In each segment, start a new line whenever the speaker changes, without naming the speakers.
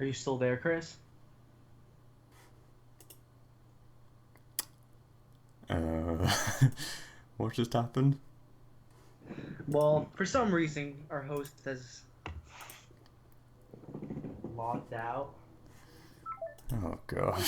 you still there, Chris?
What just happened?
Well, for some reason, our host has logged out.
Oh god.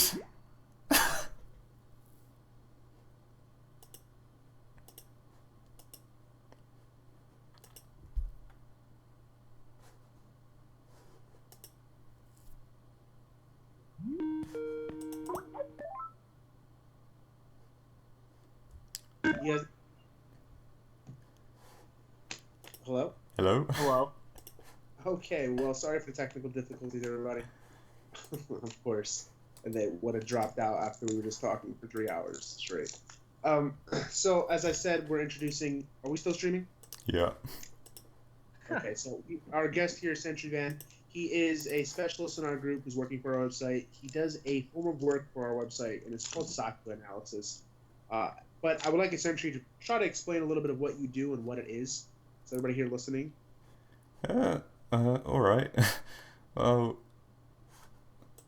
Yes. Hello?
Hello?
Hello.
Okay, well, sorry for the technical difficulties, everybody. Of course. And they would have dropped out after we were just talking for 3 hours straight. So, as I said, we're introducing... Are we still streaming?
Yeah.
Okay, so our guest here is Sentry Van. He is a specialist in our group who's working for our website. He does a form of work for our website, and it's called Saku Analysis. But I would like a Sentry to try to explain a little bit of what you do and what it is. Is everybody here listening?
Alright. Well,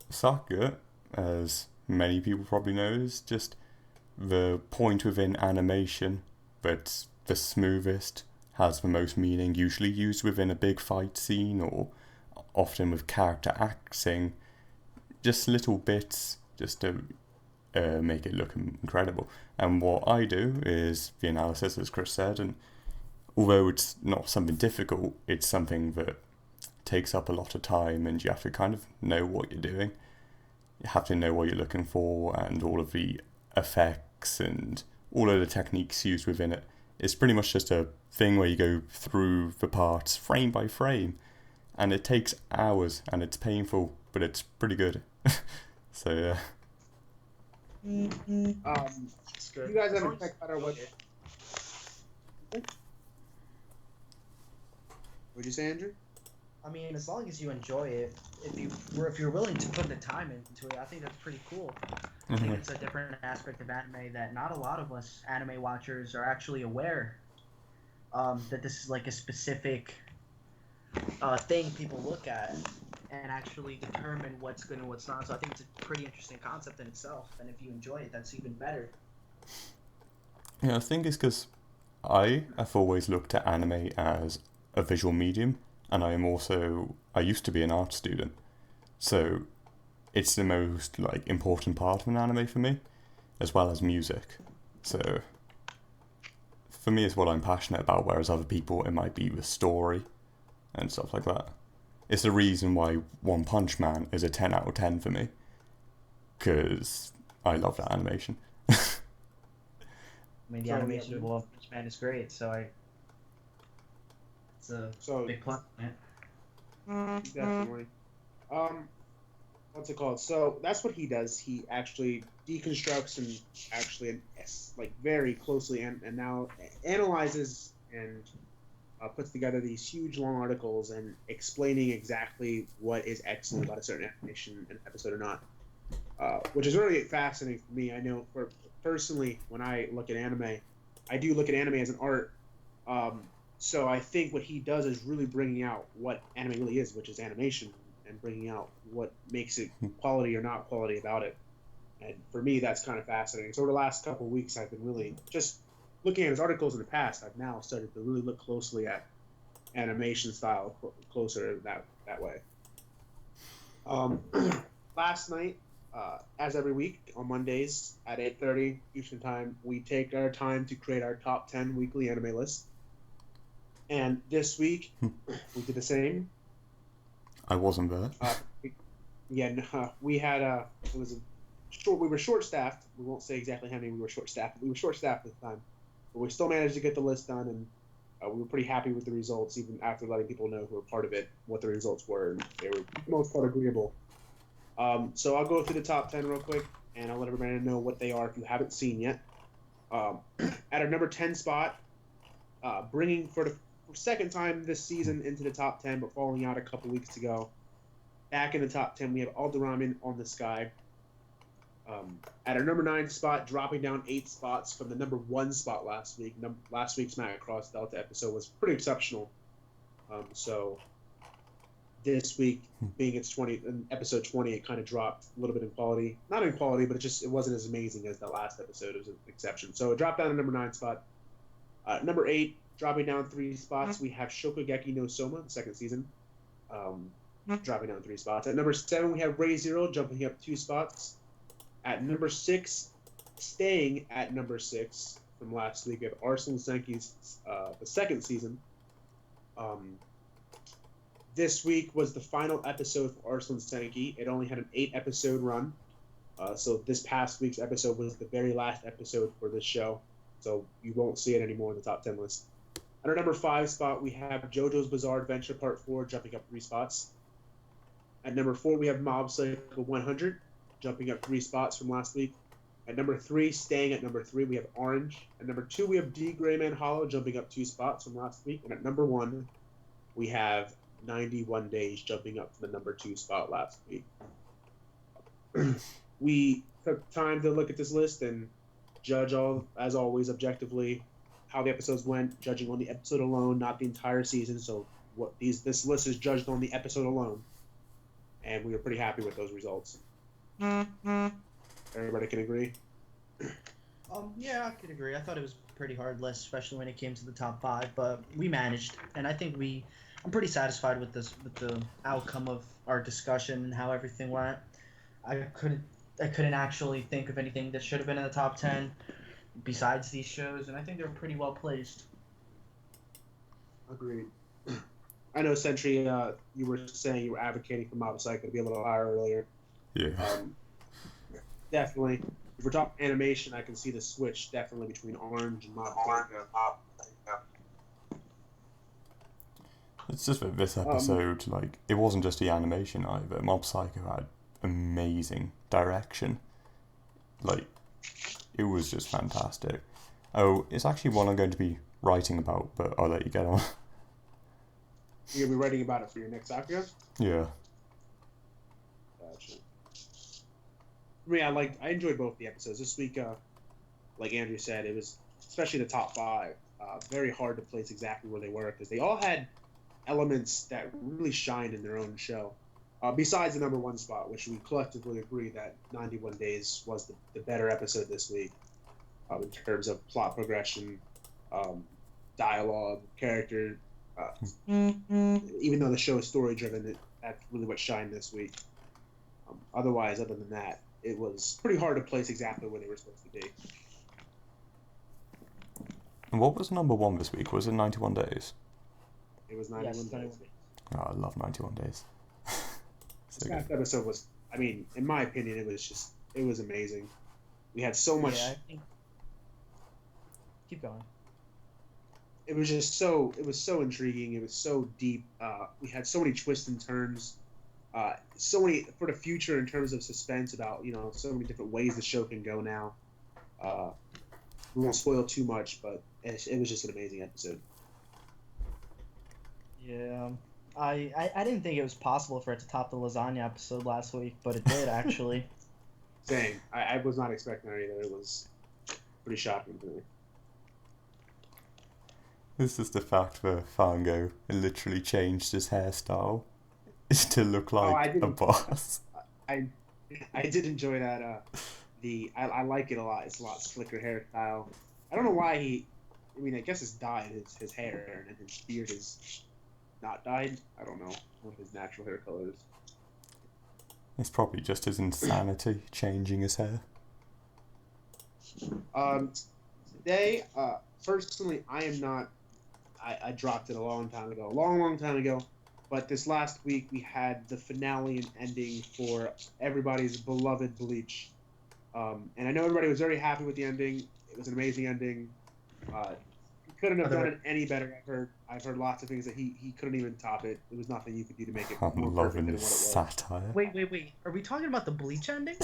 soccer, as many people probably know, is just the point within animation that's the smoothest, has the most meaning, usually used within a big fight scene or often with character acting. Just little bits just to make it look incredible. And what I do is the analysis, as Chris said, and although it's not something difficult, it's something that takes up a lot of time, and you have to kind of know what you're doing. You have to know what you're looking for, and all of the effects and all of the techniques used within it. It's pretty much just a thing where you go through the parts frame by frame, and it takes hours, and it's painful, but it's pretty good. So yeah.
You guys haven't checked out our website. What'd you say, Andrew?
I mean, as long as you enjoy it, if you're willing to put the time into it, I think that's pretty cool. I think it's a different aspect of anime that not a lot of us anime watchers are actually aware that this is like a specific thing people look at and actually determine what's good and what's not. So I think it's a pretty interesting concept in itself, and if you enjoy it, that's even better.
Yeah, I think it's because I have always looked at anime as a visual medium, and I used to be an art student, so it's the most like important part of an anime for me, as well as music. So for me, it's what I'm passionate about, whereas other people, it might be the story and stuff like that. It's the reason why One Punch Man is a 10 out of 10 for me, because I love that animation.
I mean, the animation of One Punch Man is great, so it's a big plus, man.
Definitely. What's it called? So that's what he does. He actually deconstructs and actually like very closely and now analyzes and puts together these huge long articles and explaining exactly what is excellent about a certain animation and episode or not, which is really fascinating for me. I know for personally, when I look at anime, I do look at anime as an art. So I think what he does is really bringing out what anime really is, which is animation, and bringing out what makes it quality or not quality about it. And for me, that's kind of fascinating. So over the last couple of weeks, I've been really just looking at his articles in the past. I've now started to really look closely at animation style closer that way. Last night, as every week on Mondays at 8:30 Eastern Time, we take our time to create our top 10 weekly anime list. And this week, we did the same.
I wasn't there.
We had it was a short. We were short-staffed. We won't say exactly how many we were short-staffed. We were short-staffed this time, but we still managed to get the list done, and we were pretty happy with the results, even after letting people know who were part of it what the results were, and they were for the most part agreeable. So I'll go through the top 10 real quick, and I'll let everybody know what they are if you haven't seen yet. At our number 10 spot, bringing for the second time this season into the top 10, but falling out a couple weeks ago. Back in the top 10, we have Alderamin on the Sky. At our number 9 spot, dropping down 8 spots from the number 1 spot last week. Last week's Mac Across Delta episode was pretty exceptional. So this week, being its episode 20, it kind of dropped a little bit in quality. Not in quality, but it wasn't as amazing as the last episode. It was an exception. So it dropped down to number 9 spot. Number 8, dropping down 3 spots, we have Shokugeki no Soma, the second season, dropping down 3 spots. At number 7, we have Re:Zero, jumping up 2 spots. At number 6, staying at number 6 from last week, we have Arslan Senki's the second season. This week was the final episode for Arslan Senki. It only had an 8-episode run. So this past week's episode was the very last episode for this show. So you won't see it anymore in the top 10 list. At our number 5 spot, we have JoJo's Bizarre Adventure Part 4, jumping up 3 spots. At number 4, we have Mob Psycho 100, jumping up 3 spots from last week. At number 3, staying at number 3, we have Orange. At number 2, we have D. Greyman Hollow, jumping up 2 spots from last week. And at number 1, we have 91 Days, jumping up to the number 2 spot last week. We took time to look at this list and judge as always, objectively how the episodes went, judging on the episode alone, not the entire season. So this list is judged on the episode alone, and we were pretty happy with those results. Everybody can agree?
Yeah, I could agree. I thought it was a pretty hard list, especially when it came to the top 5, but we managed, and I think I'm pretty satisfied with the outcome of our discussion and how everything went. I couldn't actually think of anything that should have been in the top 10 besides these shows, and I think they were pretty well placed.
Agreed. I know, Sentry, you were saying you were advocating for Mob Psycho to be a little higher earlier.
Yeah.
Definitely. If we're talking animation, I can see the switch definitely between Orange and Mob Psycho.
It's just that this episode, it wasn't just the animation either. Mob Psycho had amazing direction. It was just fantastic. Oh, it's actually one I'm going to be writing about, but I'll let you get on.
You're going to be writing about it for your next Sakura?
Yeah.
Gotcha. For me, I enjoyed both the episodes. This week, like Andrew said, it was, especially the top 5, very hard to place exactly where they were, because they all had elements that really shined in their own show. Besides the number 1 spot, which we collectively agree that 91 Days was the better episode this week, in terms of plot progression, dialogue, character. Even though the show is story-driven, that's really what shined this week. Other than that, it was pretty hard to place exactly where they were supposed to be.
And what was number 1 this week? Was it 91 Days?
It was 91 Days.
Oh, I love 91 Days.
This last episode was, in my opinion, it was amazing. We had so much.
Yeah, keep going.
It was so intriguing. It was so deep. We had so many twists and turns. So many for the future in terms of suspense about, so many different ways the show can go now. We won't spoil too much, but it was just an amazing episode.
Yeah. I didn't think it was possible for it to top the lasagna episode last week, but it did, actually.
Same. I was not expecting that either. It was pretty shocking to me.
This is the fact that Fango literally changed his hairstyle to look like a boss.
I did enjoy that. I like it a lot. It's a lot slicker hairstyle. I don't know why I guess it's dyed his hair, and his beard is not dyed. I don't know what his natural hair color is.
It's probably just his insanity changing his hair.
Today, personally, I am not. I dropped it a long time ago. But this last week, we had the finale and ending for everybody's beloved Bleach. And I know everybody was very happy with the ending. It was an amazing ending. He couldn't have done it any better. I've heard lots of things that he couldn't even top it. There was nothing you could do to make it more perfect than what it was.
Satire.
Wait. Are we talking about the Bleach ending?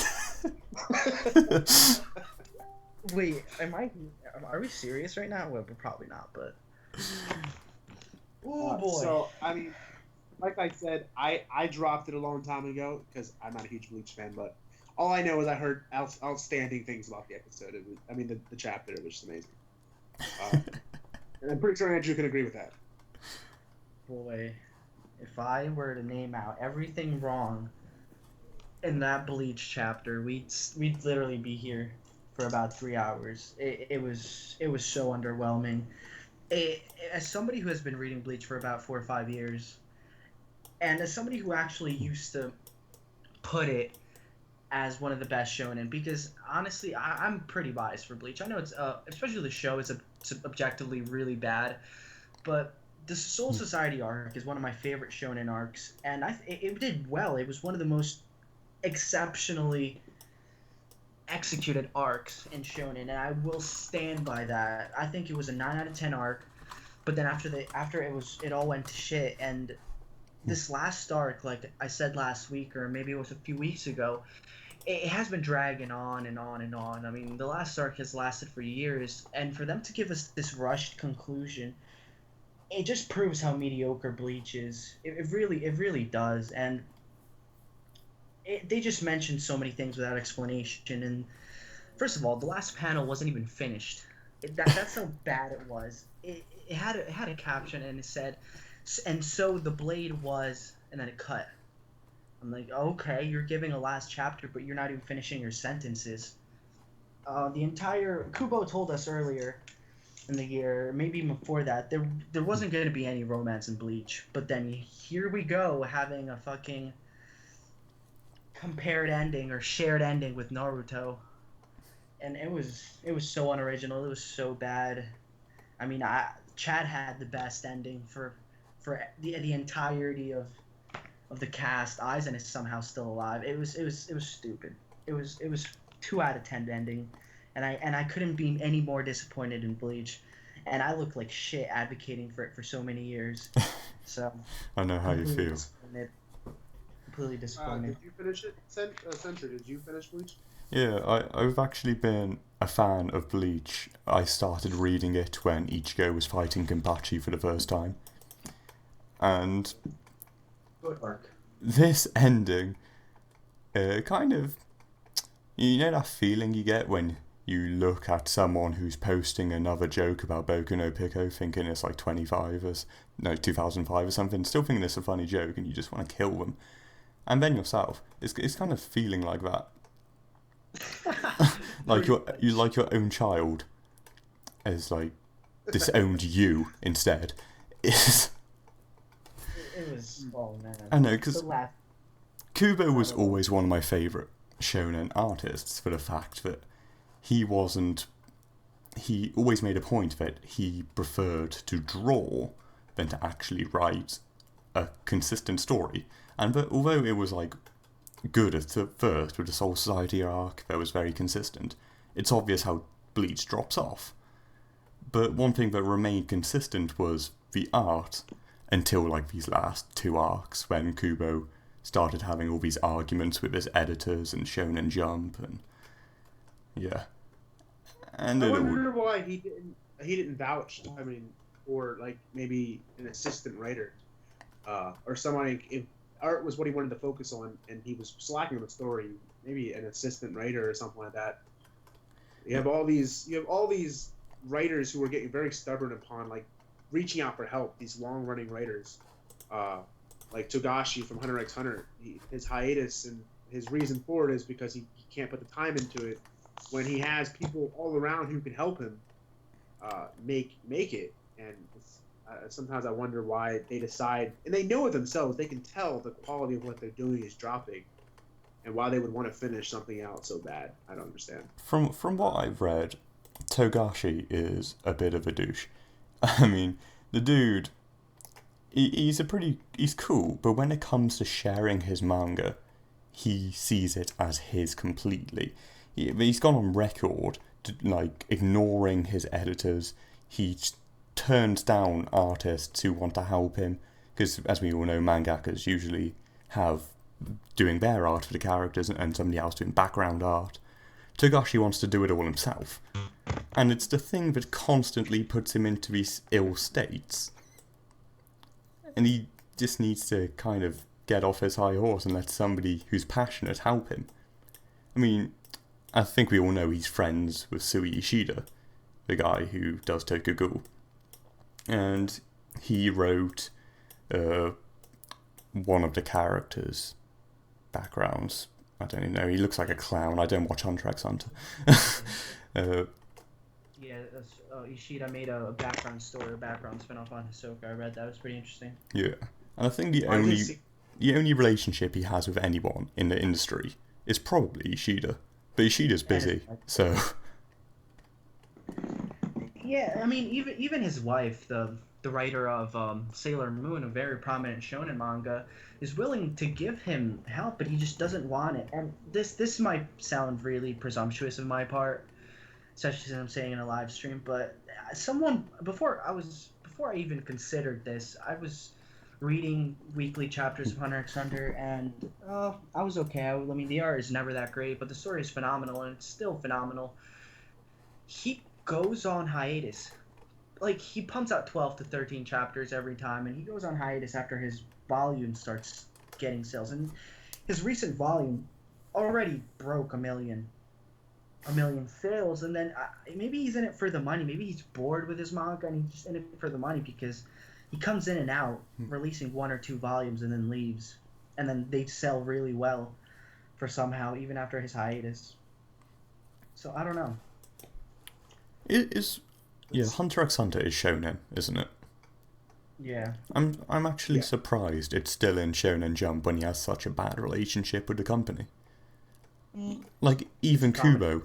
Wait, are we serious right now? Well, we're probably not, but... Oh, boy.
So, like I said, I dropped it a long time ago because I'm not a huge Bleach fan, but all I know is I heard outstanding things about the episode. The chapter, it was just amazing. And I'm pretty sure Andrew can agree with that.
Boy. if I were to name out everything wrong in that Bleach chapter, we'd literally be here for about 3 hours. It was so underwhelming. As somebody who has been reading Bleach for about 4 or 5 years, and as somebody who actually used to put it as one of the best shonen, because honestly, I'm pretty biased for Bleach. I know it's especially the show is objectively really bad, but the Soul Society arc is one of my favorite shonen arcs, and it did well. It was one of the most exceptionally executed arcs in shonen, and I will stand by that. I think it was a 9 out of 10 arc, but then after it all went to shit, and this last arc, like I said last week, or maybe it was a few weeks ago, it has been dragging on and on and on. I mean, the last arc has lasted for years, and for them to give us this rushed conclusion, it just proves how mediocre Bleach is. It really does. And they just mentioned so many things without explanation. And first of all, the last panel wasn't even finished. That's how bad it was. It had a caption, and it said, "And so the blade was," and then it cut. I'm like, okay, you're giving a last chapter, but you're not even finishing your sentences. Kubo told us earlier in the year, maybe even before that, there wasn't going to be any romance in Bleach. But then here we go, having a fucking compared ending or shared ending with Naruto, and it was so unoriginal. It was so bad. I mean, Chad had the best ending for the entirety of the cast. Aizen is somehow still alive. It was stupid. It was 2 out of 10 ending, and I couldn't be any more disappointed in Bleach, and I look like shit advocating for it for so many years. So
I know how you feel.
Completely disappointed.
Did you finish it, Sentry? Did you finish Bleach?
Yeah, I've actually been a fan of Bleach. I started reading it when Ichigo was fighting Kenpachi for the first time, and
Good arc.
this ending, kind of, you know that feeling you get when you look at someone who's posting another joke about Boku no Pico, thinking it's like 2005 or something, still thinking it's a funny joke, and you just want to kill them. And then yourself, it's kind of feeling like that. like your own child has like disowned you instead. It
was, oh man.
I know, because Kubo was always one of my favourite shonen artists for the fact that he always made a point that he preferred to draw than to actually write a consistent story. And that although it was like good at first with the Soul Society arc that was very consistent, it's obvious how Bleach drops off. But one thing that remained consistent was the art until like these last 2 arcs when Kubo started having all these arguments with his editors and Shonen Jump, and yeah. And
I wonder why he didn't vouch. I mean, or like maybe an assistant writer, or somebody. If art was what he wanted to focus on, and he was slacking on the story, maybe an assistant writer or something like that. You have all these writers who are getting very stubborn upon like reaching out for help. These long-running writers, like Togashi from Hunter x Hunter. His hiatus and his reason for it is because he can't put the time into it when he has people all around who can help him make it. And sometimes I wonder why they decide, and they know it themselves, they can tell the quality of what they're doing is dropping, and why they would want to finish something out so bad. I don't understand.
From what I've read, Togashi is a bit of a douche. I mean, the dude, he's cool, but when it comes to sharing his manga, he sees it as his completely. He's gone on record to, like, ignoring his editors. He turns down artists who want to help him, because as we all know, mangakas usually have doing their art for the characters and somebody else doing background art. Togashi wants to do it all himself, and it's the thing that constantly puts him into these ill states, and he just needs to kind of get off his high horse and let somebody who's passionate help him. I mean, I think we all know he's friends with Sui Ishida, the guy who does Tokyo Ghoul. And he wrote one of the characters' backgrounds. I don't even know. He looks like a clown. I don't watch Hunter x Hunter.
Yeah, Ishida made a background story, a background spin-off on Hisoka. I read that. It was pretty interesting.
Yeah, and I think the only relationship he has with anyone in the industry is probably Ishida. But Ishida's busy, so...
Yeah, I mean, even his wife, the writer of Sailor Moon, a very prominent shonen manga, is willing to give him help, but he just doesn't want it. And this might sound really presumptuous of my part, especially since I'm saying in a live stream, but before I even considered this, I was reading weekly chapters of Hunter x Hunter, and I was okay. I mean, the art is never that great, but the story is phenomenal, and it's still phenomenal. He goes on hiatus. Like, he pumps out 12 to 13 chapters every time, and he goes on hiatus after his volume starts getting sales. And his recent volume already broke a million sales, and then maybe he's in it for the money. Maybe he's bored with his manga, and he's just in it for the money, because he comes in and out, releasing 1 or 2 volumes, and then leaves. And then they sell really well for somehow, even after his hiatus. So, I don't know.
Hunter x Hunter is shonen, isn't it?
Yeah.
I'm actually surprised it's still in Shonen Jump when he has such a bad relationship with the company. Like, even Kubo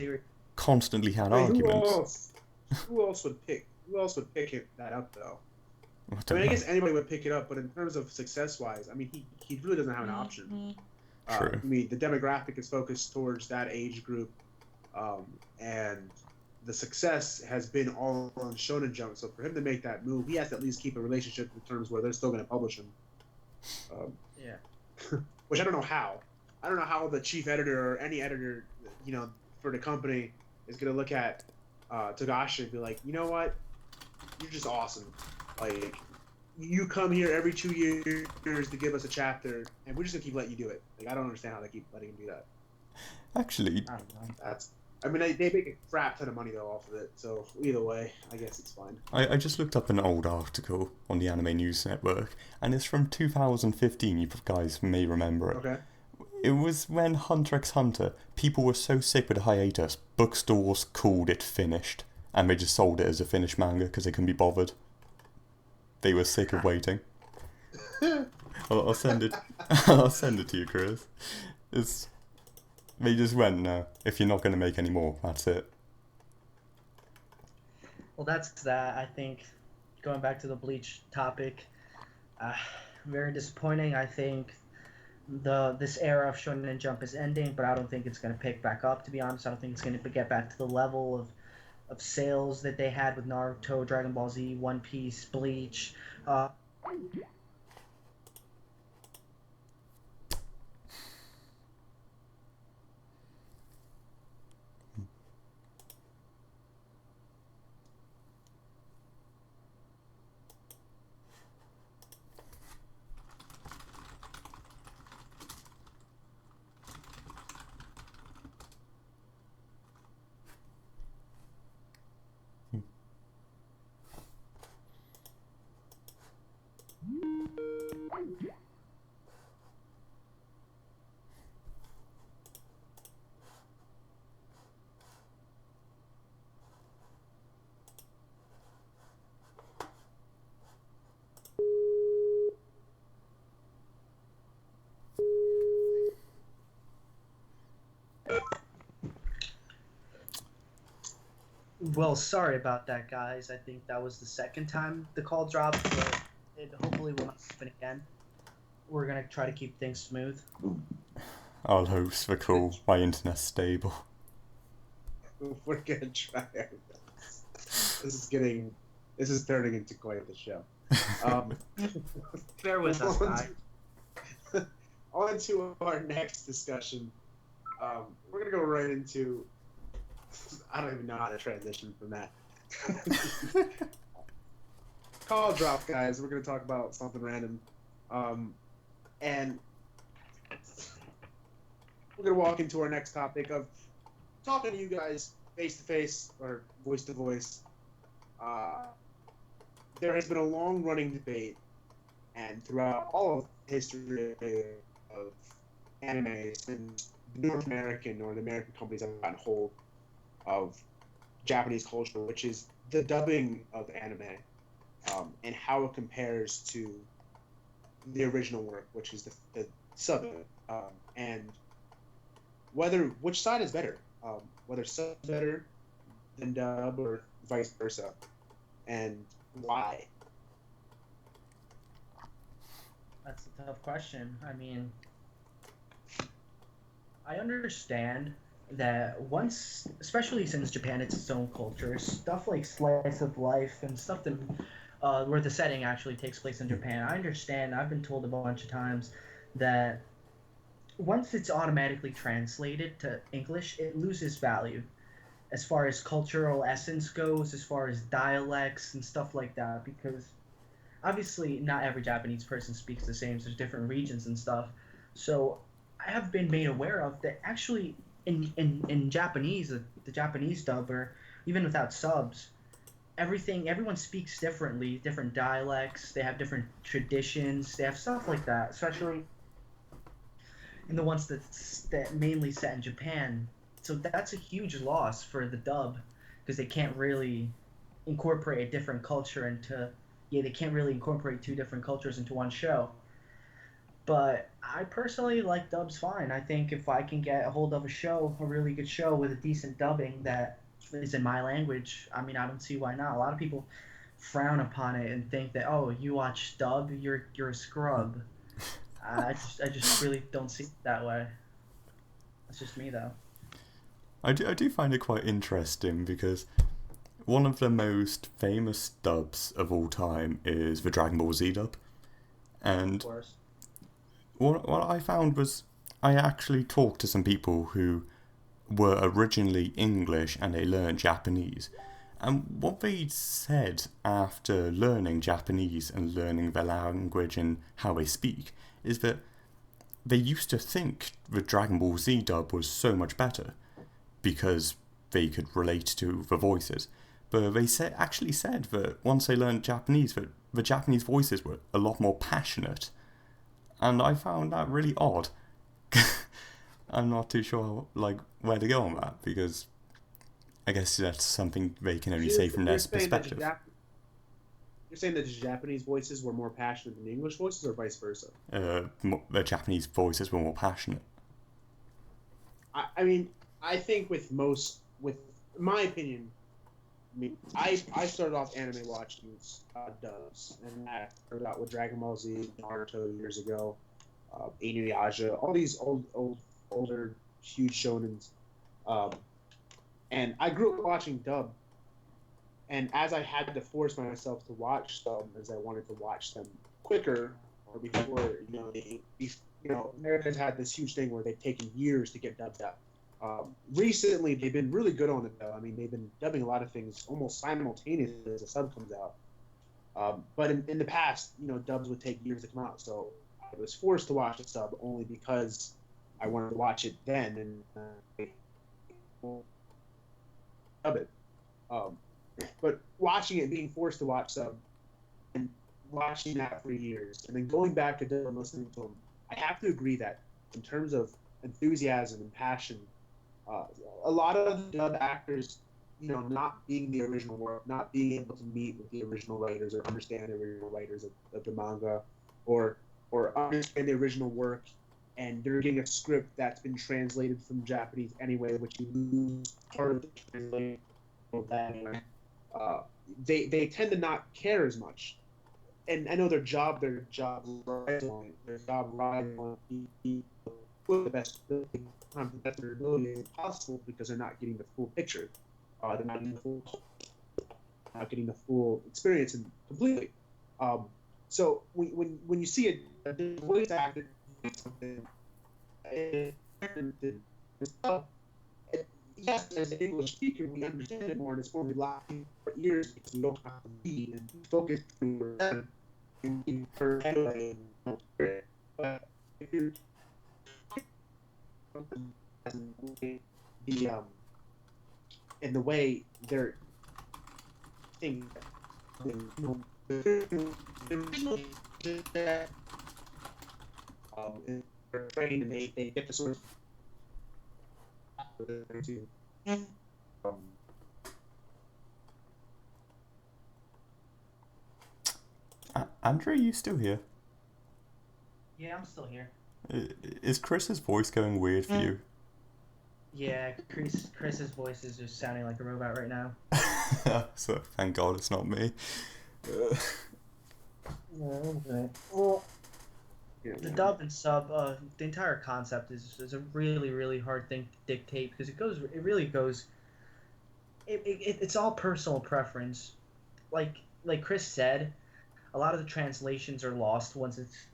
constantly had arguments.
Who else would pick that up, though? I guess anybody would pick it up, but in terms of success-wise, I mean, he really doesn't have an option.
True.
I mean, the demographic is focused towards that age group, and the success has been all on Shonen Jump. So for him to make that move, he has to at least keep a relationship in terms where they're still going to publish him. Which I don't know how. I don't know how the chief editor or any editor, for the company is going to look at Togashi and be like, you know what? You're just awesome. Like, you come here every 2 years to give us a chapter, and we're just going to keep letting you do it. Like, I don't understand how they keep letting him do that.
Actually,
I don't know.
I mean, they make a crap ton of money, though, off of it. So, either way, I guess it's fine.
I just looked up an old article on the Anime News Network, and it's from 2015. You guys may remember it.
Okay.
It was when Hunter x Hunter, people were so sick with the hiatus, bookstores called it finished, and they just sold it as a finished manga because they couldn't be bothered. They were sick of waiting. I'll send it. I'll send it to you, Chris. They just went, no, if you're not going to make any more, that's it.
Well, that's that. I think, going back to the Bleach topic, very disappointing. I think this era of Shonen Jump is ending, but I don't think it's going to pick back up, to be honest. I don't think it's going to get back to the level of sales that they had with Naruto, Dragon Ball Z, One Piece, Bleach. Well, sorry about that, guys. I think that was the second time the call dropped, but it hopefully will not happen again. We're going to try to keep things smooth.
I'll host the call. My internet's stable.
We're going to try our best. This is turning into quite the show.
Bear with us, guys.
On to our next discussion. We're going to go right into... I don't even know how to transition from that. Call drop, guys. We're going to talk about something random. And we're going to walk into our next topic of talking to you guys face-to-face or voice-to-voice. There has been a long-running debate And throughout all of history of anime, and North American or the American companies have gotten hold of Japanese culture, which is the dubbing of anime, and how it compares to the original work, which is the sub, and which side is better, whether sub is better than dub or vice versa, and why.
That's a tough question. I mean, I understand that once, especially since Japan, it's its own culture, stuff like slice of life and stuff that where the setting actually takes place in Japan. I understand. I've been told a bunch of times that once it's automatically translated to English, it loses value as far as cultural essence goes, as far as dialects and stuff like that, because obviously not every Japanese person speaks the same. So there's different regions and stuff. So I have been made aware of that actually in Japanese, the Japanese dub, or even without subs, everyone speaks differently, different dialects, they have different traditions, they have stuff like that, especially in the ones that mainly set in Japan. So that's a huge loss for the dub, because they can't really incorporate a different culture into they can't really incorporate two different cultures into one show. But I personally like dubs fine. I think if I can get a hold of a really good show with a decent dubbing that is in my language, I mean, I don't see why not. A lot of people frown upon it and think that, oh, you watch dub, you're a scrub. I just really don't see it that way. That's just me, though.
I do find it quite interesting because one of the most famous dubs of all time is the Dragon Ball Z dub. And
Of course.
what I found was I actually talked to some people who were originally English and they learned Japanese. And what they said after learning Japanese and learning their language and how they speak is that they used to think the Dragon Ball Z dub was so much better because they could relate to the voices. But they actually said that once they learned Japanese, that the Japanese voices were a lot more passionate. And I found that really odd. I'm not too sure where to go on that, because I guess that's something they can only say from their perspective.
You're saying that the Japanese voices were more passionate than the English voices, or vice versa?
The Japanese voices were more passionate.
I mean, I think with my opinion, I started off anime watching dubs, and that started out with Dragon Ball Z, Naruto years ago, Inuyasha, all these older huge shonens, and I grew up watching dub. And as I had to force myself to watch them, as I wanted to watch them quicker, or before, America's had this huge thing where they've taken years to get dubbed up. Recently, they've been really good on it, though. I mean, they've been dubbing a lot of things almost simultaneously as a sub comes out. But in the past, dubs would take years to come out. So I was forced to watch a sub only because I wanted to watch it then and dub it. But watching it, being forced to watch sub, and watching that for years, and then going back to dub and listening to them, I have to agree that in terms of enthusiasm and passion, a lot of the dub actors, not being the original work, not being able to meet with the original writers or understand the original writers of the manga, or understand the original work, and they're getting a script that's been translated from Japanese anyway, which you lose part of the translation of that anyway. They tend to not care as much, and I know their job rides on the best ability as possible, because they're not getting the full picture. They're not getting the full experience and completely. So when you see a voice actor something, yes, as an English speaker, we understand it more, and it's more relaxing for ears because we don't have to read and focus on them and for anyway. But if you're in the way they're thinking, originally and they're trained and they get the sort of to um,
Andrew, are you still here?
Yeah, I'm still here.
Is Chris's voice going weird for you?
Yeah, Chris's voice is just sounding like a robot right now.
So thank God it's not me.
Okay. Well, the dub and sub, the entire concept is a really, really hard thing to dictate because it's all personal preference. Like Chris said, a lot of the translations are lost once it's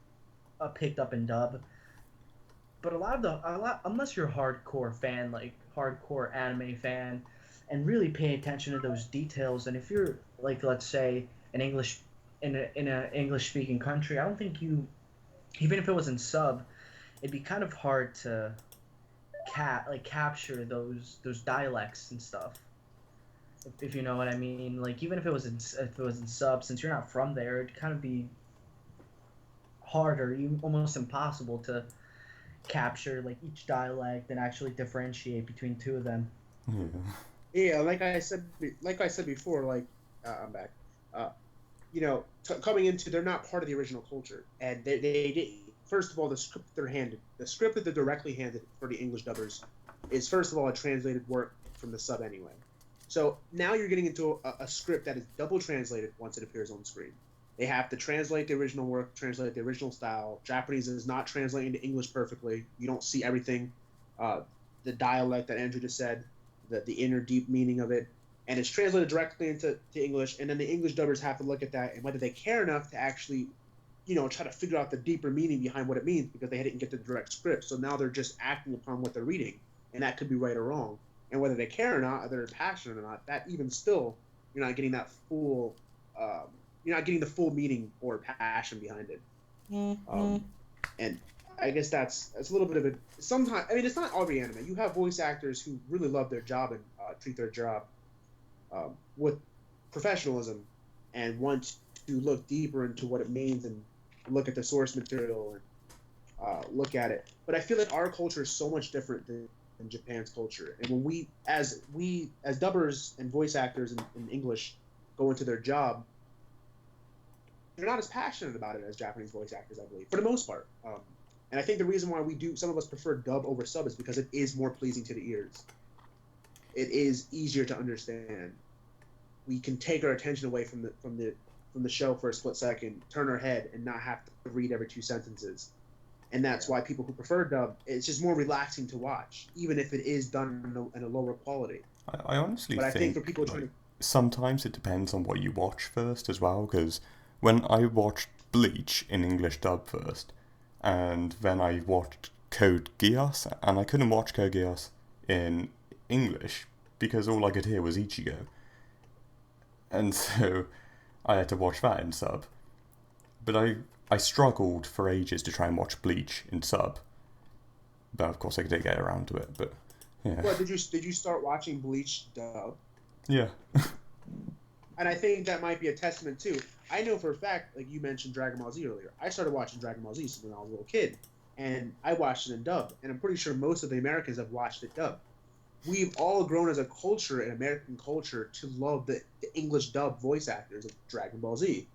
picked up in dub. But unless you're a hardcore fan, like hardcore anime fan, and really pay attention to those details, and if you're like, let's say, an English in a English speaking country, I don't think you, even if it was in sub, it'd be kind of hard to capture those dialects and stuff. If you know what I mean, like even if it was in sub, since you're not from there, it'd kind of be harder, even almost impossible to capture like each dialect and actually differentiate between two of them.
Yeah, like I said before, like I'm back. Coming into, they're not part of the original culture, and they did. First of all, the script that they're directly handed for the English dubbers, is first of all a translated work from the sub anyway. So now you're getting into a script that is double translated once it appears on screen. They have to translate the original work, translate the original style. Japanese is not translating to English perfectly. You don't see everything, the dialect that Andrew just said, the inner deep meaning of it, and it's translated directly into English. And then the English dubbers have to look at that and whether they care enough to actually, try to figure out the deeper meaning behind what it means because they didn't get the direct script. So now they're just acting upon what they're reading, and that could be right or wrong. And whether they care or not, or they're passionate or not, that even still, you're not getting that full. You're not getting the full meaning or passion behind it. And I guess that's a little bit of it. Sometimes, I mean, it's not every anime. You have voice actors who really love their job and treat their job with professionalism and want to look deeper into what it means and look at the source material and look at it. But I feel like our culture is so much different than Japan's culture. And when we as dubbers and voice actors in English go into their job, they're not as passionate about it as Japanese voice actors, I believe, for the most part. And I think the reason why some of us prefer dub over sub is because it is more pleasing to the ears. It is easier to understand. We can take our attention away from the show for a split second, turn our head, and not have to read every two sentences. And that's why people who prefer dub, it's just more relaxing to watch, even if it is done in a lower quality.
I honestly
think for people trying to...
sometimes it depends on what you watch first as well, because when I watched Bleach in English dub first, and then I watched Code Geass, and I couldn't watch Code Geass in English because all I could hear was Ichigo. And so I had to watch that in sub. But I struggled for ages to try and watch Bleach in sub. But of course I did get around to it, but yeah.
Well, did you start watching Bleach dub?
Yeah.
And I think that might be a testament too. I know for a fact, like you mentioned Dragon Ball Z earlier, I started watching Dragon Ball Z when I was a little kid, and I watched it in dub, and I'm pretty sure most of the Americans have watched it dub. We've all grown as a culture, an American culture, to love the English dub voice actors of Dragon Ball Z.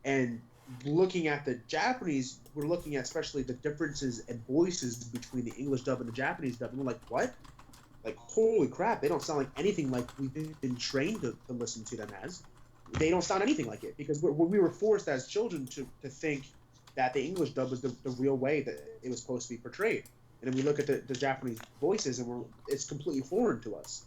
And looking at the Japanese, we're looking at especially the differences in voices between the English dub and the Japanese dub, and we're like, what? Like, holy crap, they don't sound like anything like we've been trained to listen to them as. They don't sound anything like it, because we were forced as children to think that the English dub was the real way that it was supposed to be portrayed. And then we look at the Japanese voices, and it's completely foreign to us.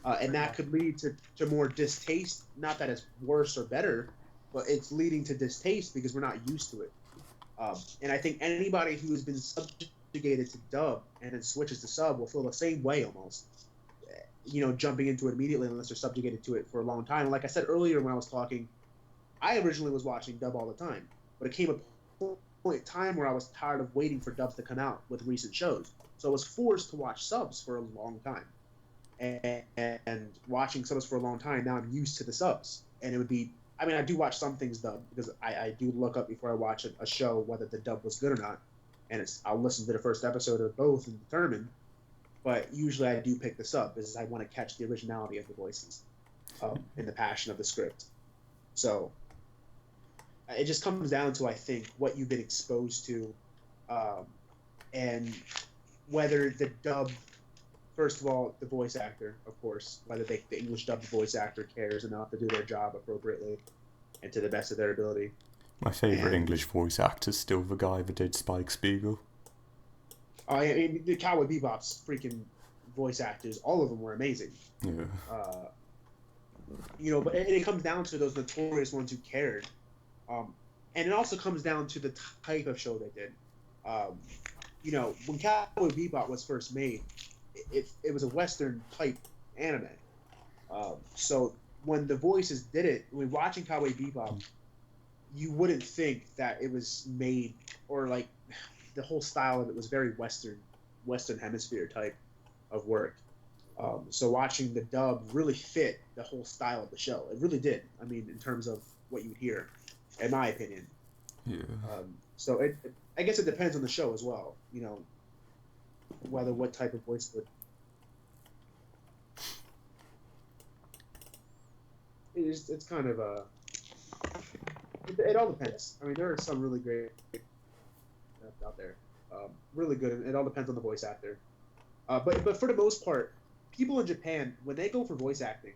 And that could lead to more distaste. Not that it's worse or better, but it's leading to distaste because we're not used to it. And I think anybody who has been subjugated to dub and then switches to sub will feel the same way almost. Jumping into it immediately unless they're subjugated to it for a long time. And like I said earlier when I was talking, I originally was watching dub all the time, but it came a point in time where I was tired of waiting for dubs to come out with recent shows. So I was forced to watch subs for a long time. And watching subs for a long time, now I'm used to the subs. And it would be I mean, I do watch some things dubbed because I do look up before I watch a show whether the dub was good or not, and I'll listen to the first episode of both and determine. But usually I do pick the sub because I want to catch the originality of the voices, and the passion of the script. So it just comes down to, I think, what you've been exposed to, and whether the dub. First of all, the voice actor, of course, whether the English dubbed voice actor cares enough to do their job appropriately and to the best of their ability.
My favourite English voice actor is still the guy that did Spike Spiegel.
I mean, the Cowboy Bebop's freaking voice actors, all of them were amazing.
Yeah.
But it comes down to those notorious ones who cared. And it also comes down to the type of show they did. When Cowboy Bebop was first made, it was a Western type anime. So when the voices did it, when watching Cowboy Bebop, you wouldn't think that it was made, or like the whole style of it was very Western Hemisphere type of work. So watching the dub really fit the whole style of the show. It really did. I mean, in terms of what you would hear, in my opinion.
Yeah.
So I guess it depends on the show as well. What type of voice would. It's kind of it all depends. I mean, there are some really great out there, really good. It all depends on the voice actor. But for the most part, people in Japan, when they go for voice acting,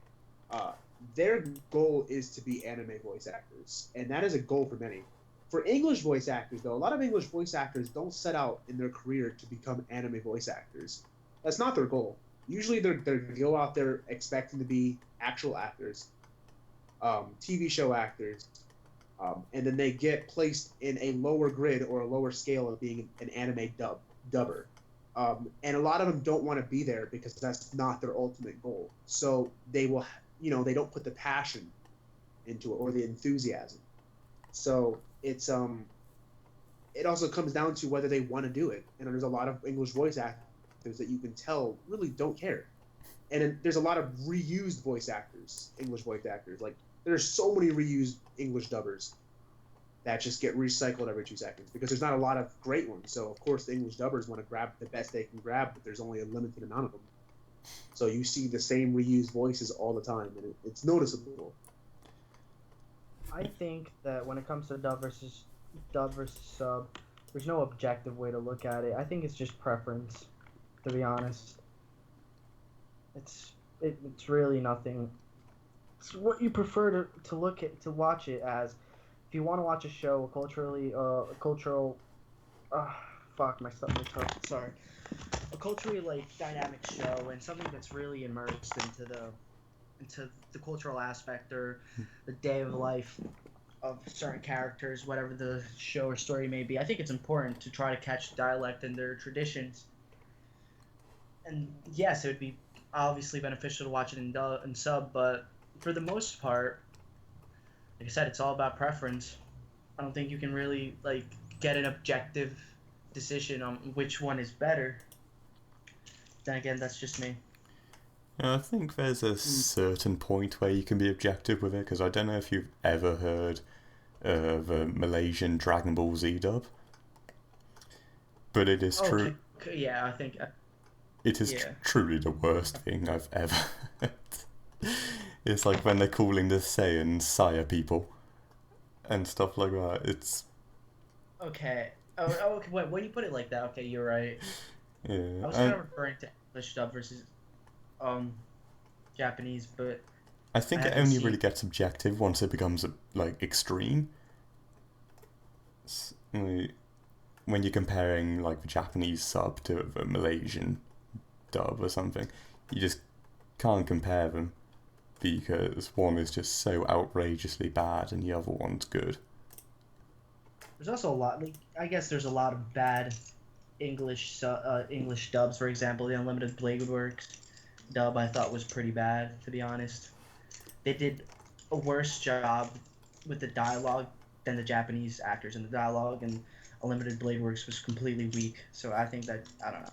their goal is to be anime voice actors, and that is a goal for many. For English voice actors, though, a lot of English voice actors don't set out in their career to become anime voice actors. That's not their goal. Usually, they go out there expecting to be actual actors, TV show actors, and then they get placed in a lower grid or a lower scale of being an anime dubber. And a lot of them don't want to be there because that's not their ultimate goal. So they will, they don't put the passion into it or the enthusiasm. So it's it also comes down to whether they want to do it. And there's a lot of English voice actors that you can tell really don't care. And then there's a lot of reused voice actors, English voice actors. Like, there's so many reused English dubbers that just get recycled every 2 seconds because there's not a lot of great ones. So, of course, the English dubbers want to grab the best they can grab, but there's only a limited amount of them. So you see the same reused voices all the time, and it's noticeable.
I think that when it comes to dub versus sub, there's no objective way to look at it. I think it's just preference, to be honest. It's really nothing. It's what you prefer to watch it as. If you want to watch a show, a culturally like dynamic show and something that's really immersed into the cultural aspect or the day of life of certain characters, whatever the show or story may be, I think it's important to try to catch dialect and their traditions. And yes, it would be obviously beneficial to watch it in sub, but for the most part, like I said, it's all about preference. I don't think you can really get an objective decision on which one is better. Then again, that's just me.
I think there's a certain point where you can be objective with it, because I don't know if you've ever heard of the Malaysian Dragon Ball Z dub, but it is true.
Yeah, I think.
It is truly the worst thing I've ever heard. It's like when they're calling the Saiyans Saya people and stuff like that. It's...
Okay. Oh, okay. Wait, when you put it like that, okay, you're right.
Yeah.
I was kind of referring to English dub versus Japanese, but
I think it only really gets objective once it becomes extreme. When you're comparing the Japanese sub to the Malaysian dub or something, you just can't compare them because one is just so outrageously bad and the other one's good.
There's also a lot. I guess there's a lot of bad English dubs. For example, the Unlimited Blade Works dub I thought was pretty bad, to be honest. They did a worse job with the dialogue than the Japanese actors in the dialogue, and Unlimited Blade Works was completely weak. So I think that, I don't know.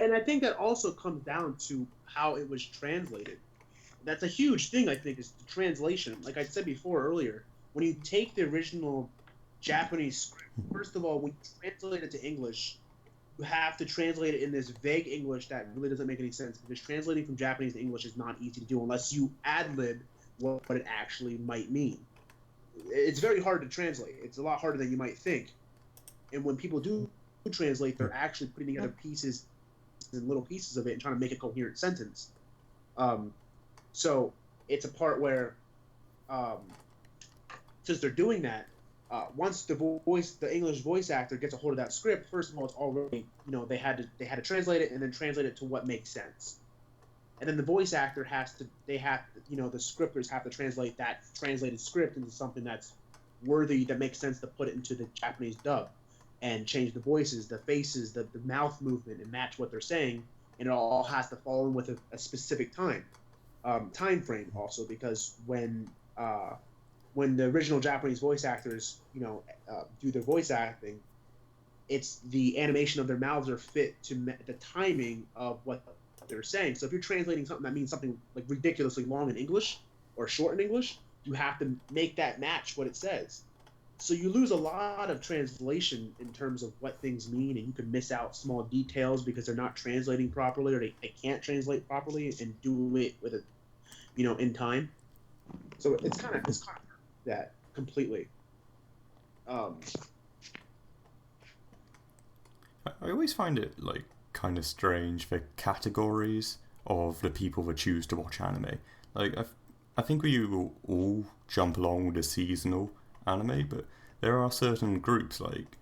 And I think that also comes down to how it was translated. that's a huge thing. I think is the translation. Like I said before earlier, when you take the original Japanese script, first of all, when you translate it to English, you have to translate it in this vague English that really doesn't make any sense, because translating from Japanese to English is not easy to do unless you ad-lib what it actually might mean. It's very hard to translate. It's a lot harder than you might think. And when people do translate, they're actually putting together pieces and little pieces of it and trying to make a coherent sentence. So it's a part where, since they're doing that, once the English voice actor gets a hold of that script, first of all, it's already, they had to translate it and then translate it to what makes sense. And then the voice actor the scripters have to translate that translated script into something that's worthy, that makes sense, to put it into the Japanese dub, and change the voices, the faces, the mouth movement, and match what they're saying. And it all has to fall in with a specific time frame also, because when the original Japanese voice actors, do their voice acting, it's the animation of their mouths are fit to the timing of what they're saying. So if you're translating something that means something like ridiculously long in English or short in English, you have to make that match what it says. So you lose a lot of translation in terms of what things mean, and you can miss out small details because they're not translating properly, or they can't translate properly and do it with it, in time. So it's kind of that completely.
I always find it kind of strange, the categories of the people that choose to watch anime. I think we will all jump along with the seasonal anime, but there are certain groups, like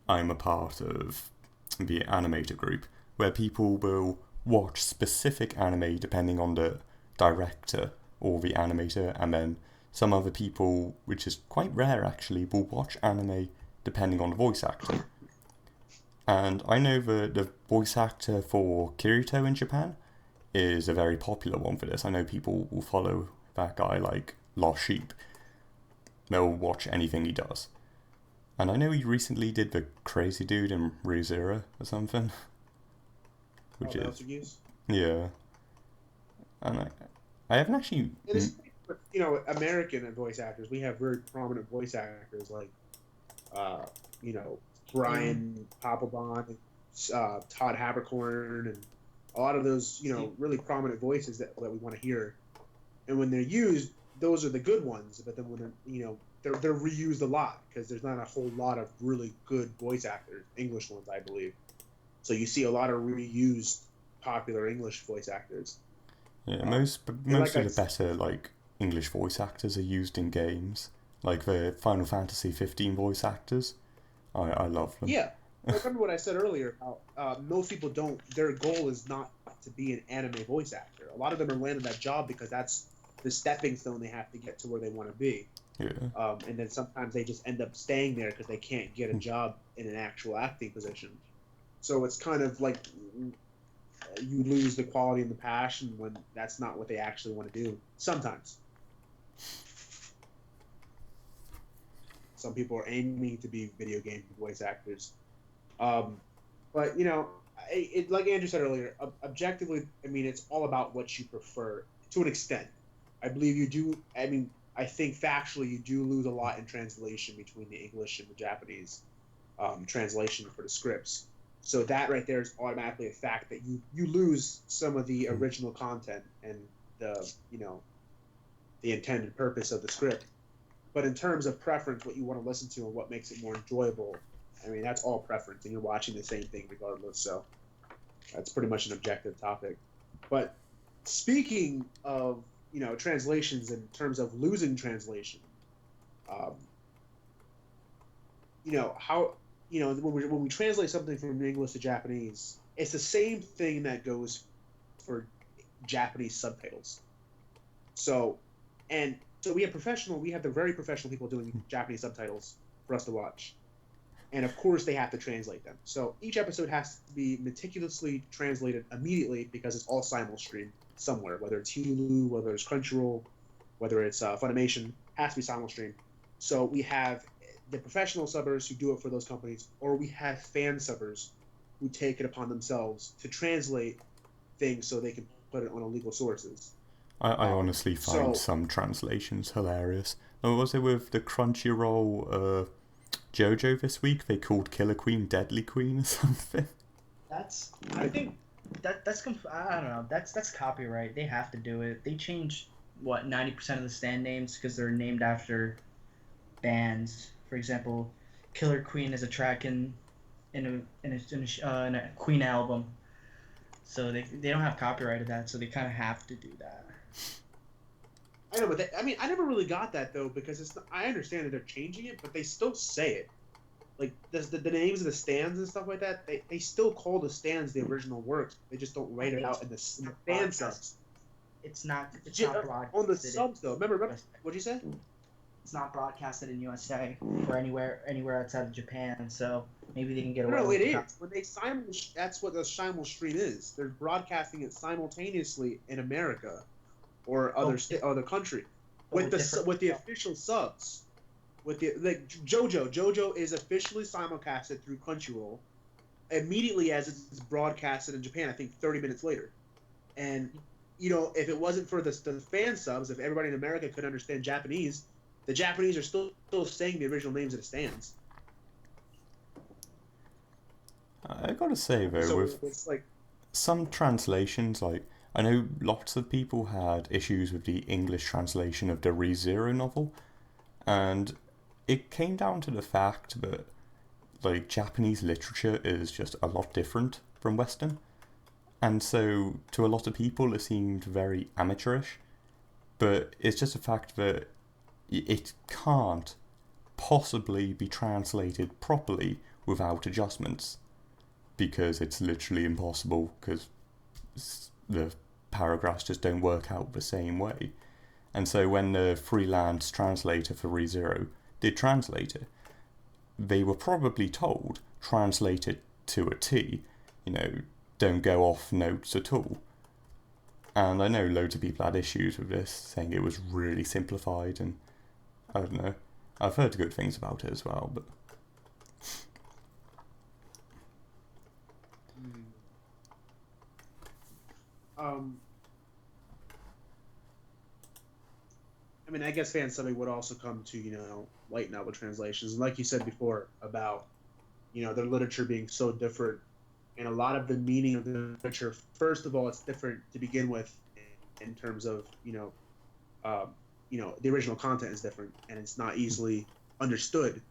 I'm a part of the animator group, where people will watch specific anime depending on the director or the animator, and then some other people, which is quite rare actually, will watch anime depending on the voice actor. And I know the voice actor for Kirito in Japan is a very popular one for this. I know people will follow that guy like Lost Sheep. They'll watch anything he does. And I know he recently did the Crazy Dude in Re:Zero or something. Which is... Yeah. And I haven't actually...
American voice actors, we have very prominent voice actors like, Brian Papelbon, Todd Haberkorn, and a lot of those, really prominent voices that we want to hear. And when they're used, those are the good ones. But then when they're reused a lot, because there's not a whole lot of really good voice actors, English ones, I believe. So you see a lot of reused popular English voice actors.
Yeah, most of the better English voice actors are used in games, like the Final Fantasy 15 voice actors. I love them.
Yeah, I remember what I said earlier about most people don't. Their goal is not to be an anime voice actor. A lot of them are landing that job because that's the stepping stone they have to get to where they want to be.
Yeah.
And then sometimes they just end up staying there because they can't get a job in an actual acting position. So it's kind of like you lose the quality and the passion when that's not what they actually want to do. Sometimes. Some people are aiming to be video game voice actors. But, like Andrew said earlier, objectively, it's all about what you prefer to an extent. I believe you do. I think factually you do lose a lot in translation between the English and the Japanese translation for the scripts. So that right there is automatically a fact that you lose some of the original content and the intended purpose of the script. But in terms of preference, what you want to listen to and what makes it more enjoyable, that's all preference, and you're watching the same thing regardless. So that's pretty much an objective topic. But speaking of, translations in terms of losing translation, when we translate something from English to Japanese, it's the same thing that goes for Japanese subtitles. So we have the very professional people doing Japanese subtitles for us to watch. And of course they have to translate them. So each episode has to be meticulously translated immediately because it's all simul-streamed somewhere, whether it's Hulu, whether it's Crunchyroll, whether it's Funimation, has to be simul-streamed. So we have the professional subbers who do it for those companies, or we have fan subbers who take it upon themselves to translate things so they can put it on illegal sources.
I honestly find some translations hilarious. Oh, was it with the Crunchyroll JoJo this week? They called Killer Queen Deadly Queen or something.
I think I don't know. That's copyright. They have to do it. They change 90% of the stand names because they're named after bands. For example, Killer Queen is a track in a Queen album, so they don't have copyright of that, so they kind of have to do that.
I know, but I never really got that though, because I understand that they're changing it, but they still say it. Like the names of the stands and stuff like that, they still call the stands the original works. They just don't write it out in the fan subs.
It's not broadcasted
on the subs though. Remember what'd you say?
It's not broadcasted in USA or anywhere outside of Japan, so maybe they can get away.
No, it is. When they that's what the simul stream is. They're broadcasting it simultaneously in America or other country with the official subs. With the JoJo is officially simulcasted through Crunchyroll immediately as it's broadcasted in Japan. I think 30 minutes later, and if it wasn't for the fan subs, if everybody in America could understand Japanese, the Japanese are still saying the original names of the stands.
I gotta say though, with some translations, like I know lots of people had issues with the English translation of the Re:Zero novel, and it came down to the fact that like Japanese literature is just a lot different from Western, and so to a lot of people it seemed very amateurish, but it's just a fact that it can't possibly be translated properly without adjustments, because it's literally impossible, because the paragraphs just don't work out the same way. And so when the freelance translator for Re:Zero did translate it, they were probably told, translate it to a T, don't go off notes at all. And I know loads of people had issues with this, saying it was really simplified, and I don't know. I've heard good things about it as well, but...
I guess fan subbing would also come to, light novel translations. And like you said before about, their literature being so different, and a lot of the meaning of the literature, first of all, it's different to begin with in terms of, the original content is different, and it's not easily understood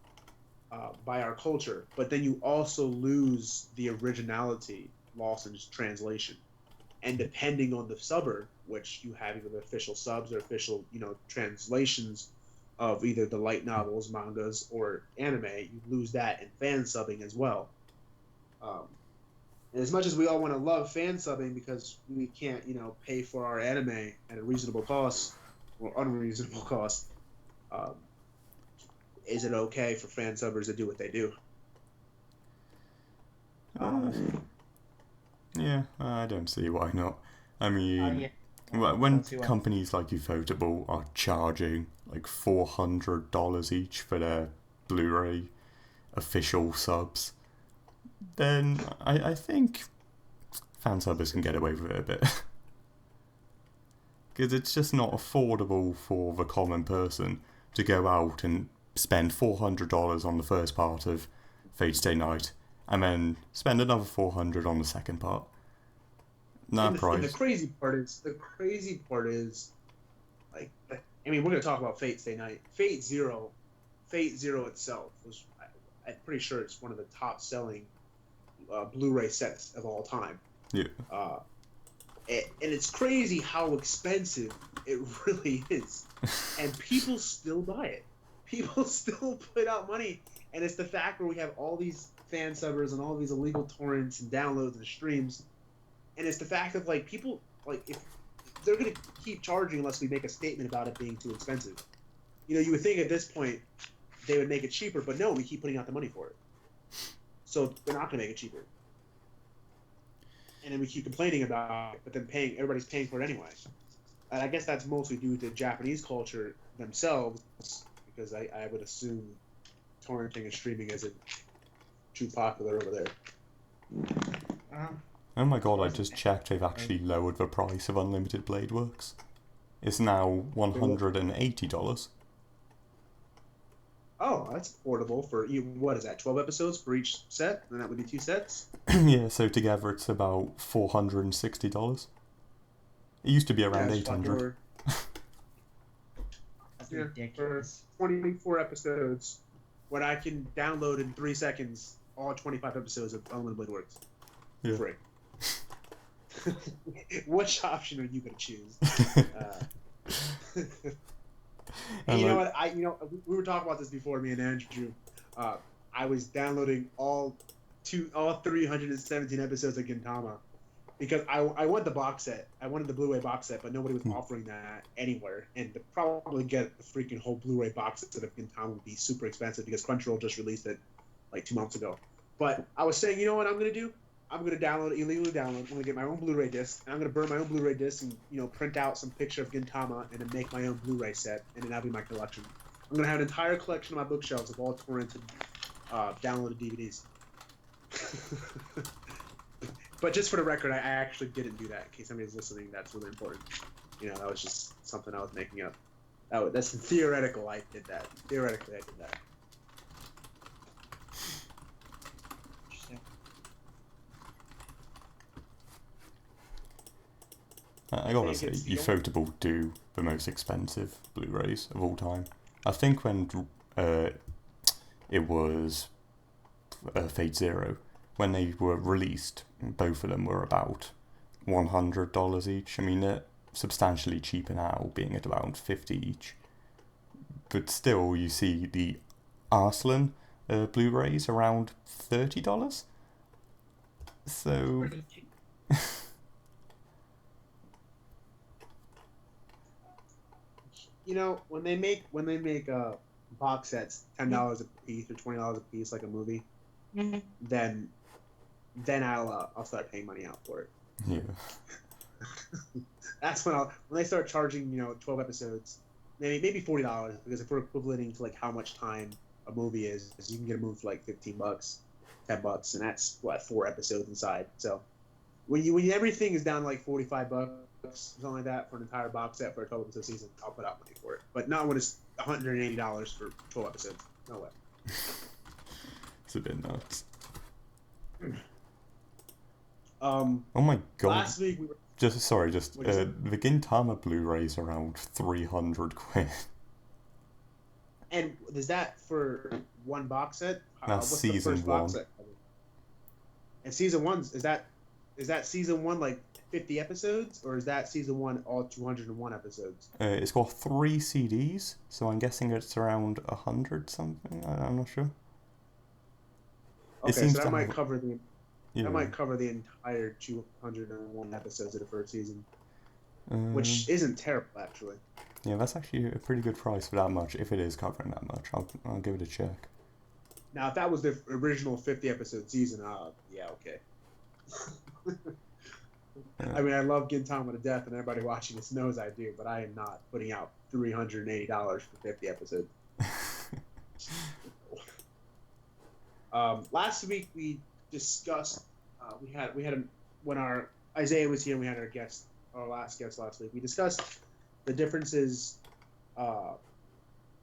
by our culture. But then you also lose the originality lost in translation. And depending on the subber, which you have either the official subs or official, translations of either the light novels, mangas, or anime, you lose that in fan subbing as well. And as much as we all want to love fan subbing because we can't, pay for our anime at a reasonable cost or unreasonable cost, is it okay for fan subbers to do what they do?
Yeah, I don't see why not. When companies like Ufotable are charging like $400 each for their Blu-ray official subs, then I think fan subbers can get away with it a bit. Because it's just not affordable for the common person to go out and spend $400 on the first part of Fate Stay Night, and then spend another $400 on the second part.
And the crazy part is, like, we're gonna talk about Fate Stay Night. Fate Zero itself was, I'm pretty sure it's one of the top selling Blu-ray sets of all time.
Yeah.
And it's crazy how expensive it really is, and people still buy it. People still put out money, and it's the fact where we have all these fan subbers and all these illegal torrents and downloads and streams, and it's the fact of like people if they're gonna keep charging unless we make a statement about it being too expensive. You would think at this point they would make it cheaper, but no, we keep putting out the money for it, so they're not gonna make it cheaper. And then we keep complaining about it, but then everybody's paying for it anyway. And I guess that's mostly due to Japanese culture themselves, because I would assume torrenting and streaming isn't too popular over there.
Oh my god, I just checked they've actually lowered the price of Unlimited Blade Works. It's now $180.
Oh, that's affordable for you. What is that? 12 episodes for each set, and that would be 2 sets.
Yeah, so together it's about $460. It used to be around $800.
That's ridiculous.
For 24 episodes, when I can download in 3 seconds all 25 episodes of Unlimited Blade Works.
Yeah.
Free. Which option are you going to choose? And you know what? We were talking about this before, me and Andrew. I was downloading all 317 episodes of Gintama because I want the box set. I wanted the Blu-ray box set, but nobody was offering that anywhere. And to probably get the freaking whole Blu-ray box set of Gintama would be super expensive because Crunchyroll just released it like 2 months ago. But I was saying, you know what I'm going to do? I'm going to illegally download. I'm going to get my own Blu-ray disc. And I'm going to burn my own Blu-ray disc and, print out some picture of Gintama and then make my own Blu-ray set. And then that'll be my collection. I'm going to have an entire collection on my bookshelves of all torrented, downloaded DVDs. But just for the record, I actually didn't do that. In case somebody's listening, that's really important. That was just something I was making up. That's theoretical. I did that. Theoretically, I did that.
I gotta say, Ufotable do the most expensive Blu-rays of all time. I think when it was Fate Zero, when they were released, both of them were about $100 each. I mean, they're substantially cheaper now, being at about $50 each. But still, you see the Arslan Blu-rays around $30. So...
when they make box sets $10 a piece or $20 a piece, like a movie, then I'll start paying money out for it.
Yeah.
That's when they start charging 12 episodes, maybe $40, because if we're equivalenting to like how much time a movie is, you can get a movie for like $15, $10, and that's what 4 episodes inside. So when everything is down to like $45. Something like that for an entire box set for a 12 episode season, I'll put out money for it. But not when it's $180 for 12 episodes. No way.
It's a bit nuts.
Oh
my god.
Last week we were...
the Gintama Blu-ray's around 300 quid.
And is that for one box set?
That's
what's
season
the first
1.
Box set? And season 1, is that season 1 like 50 episodes, or is that season 1 all 201 episodes?
It's got 3 CDs, so I'm guessing it's around 100 something. I'm not sure.
Okay, so that might cover the entire 201 episodes of the first season, which isn't terrible actually.
Yeah, that's actually a pretty good price for that much. If it is covering that much, I'll give it a check.
Now, if that was the original 50 episode season, yeah, okay. I mean, I love Gintama to death, and everybody watching this knows I do, but I am not putting out $380 for 50 episodes. Last week we discussed when our Isaiah was here, we had our last guest last week. We discussed the differences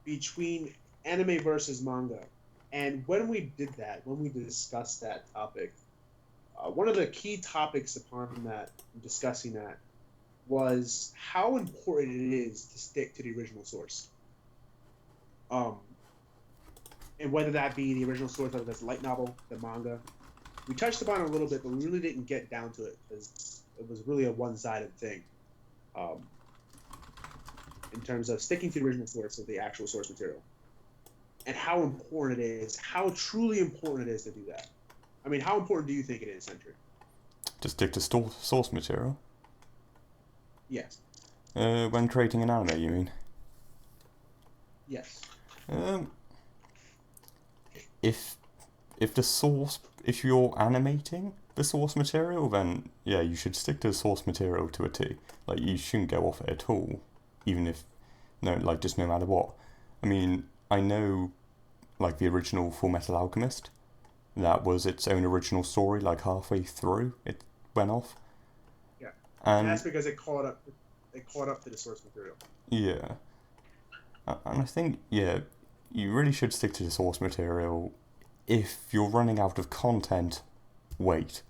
between anime versus manga, and when we discussed that topic. One of the key topics upon that, discussing that, was how important it is to stick to the original source. And whether that be the original source, whether that's the light novel, the manga. We touched upon it a little bit, but we really didn't get down to it because it was really a one-sided thing. In terms of sticking to the original source of the actual source material. And how important it is, how truly important it is to do that. I mean, how important do you think it is, Sentry?
To stick to source material?
Yes.
When creating an anime, you mean?
Yes.
If you're animating the source material, then yeah, you should stick to the source material to a T. Like, you shouldn't go off it at all, even if just no matter what. I mean, I know, like the original Full Metal Alchemist. That was its own original story, like halfway through it went off.
Yeah. And that's because it caught up it caught up to the source material.
Yeah. And I think, yeah, you really should stick to the source material. If you're running out of content, wait.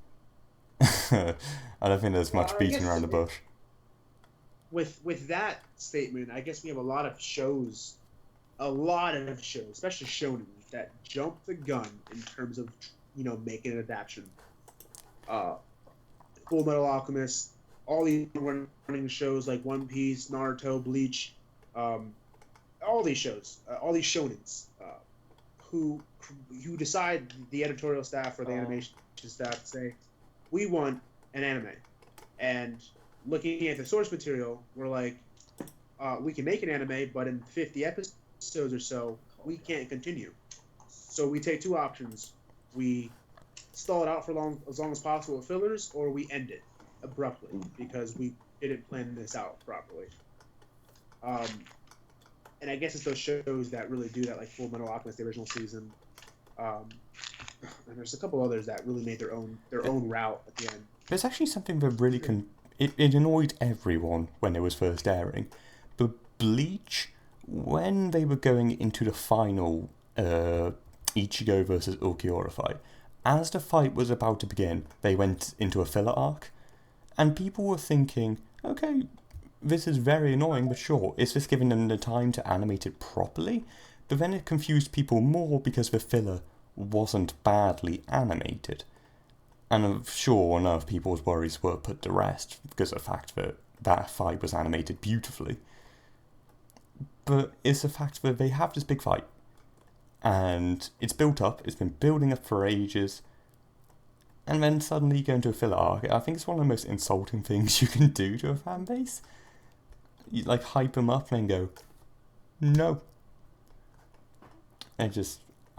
I don't think there's much beating around the bush.
With that statement, I guess we have a lot of shows, especially shonen, that jump the gun in terms of, making an adaptation. Full Metal Alchemist, all these running shows like One Piece, Naruto, Bleach, all these shows, all these shonens, who decide, the editorial staff or the animation staff say, we want an anime. And looking at the source material, we're like, we can make an anime, but in 50 episodes or so, we can't continue. So we take two options. We stall it out for as long as possible with fillers, or we end it abruptly because we didn't plan this out properly. And I guess it's those shows that really do that, like Full Metal Alchemist, the original season. And there's a couple others that really made their own route at the end.
There's actually something that really it annoyed everyone when it was first airing. But Bleach, when they were going into the final Ichigo versus Ulquiorra fight, as the fight was about to begin, they went into a filler arc. And people were thinking, okay, this is very annoying, but sure, is this giving them the time to animate it properly? But then it confused people more because the filler wasn't badly animated. And I'm sure enough people's worries were put to rest because of the fact that that fight was animated beautifully. But it's the fact that they have this big fight. And it's built up, it's been building up for ages. And then suddenly you go into a filler arc. I think it's one of the most insulting things you can do to a fan base. You like hype them up and then go, no. I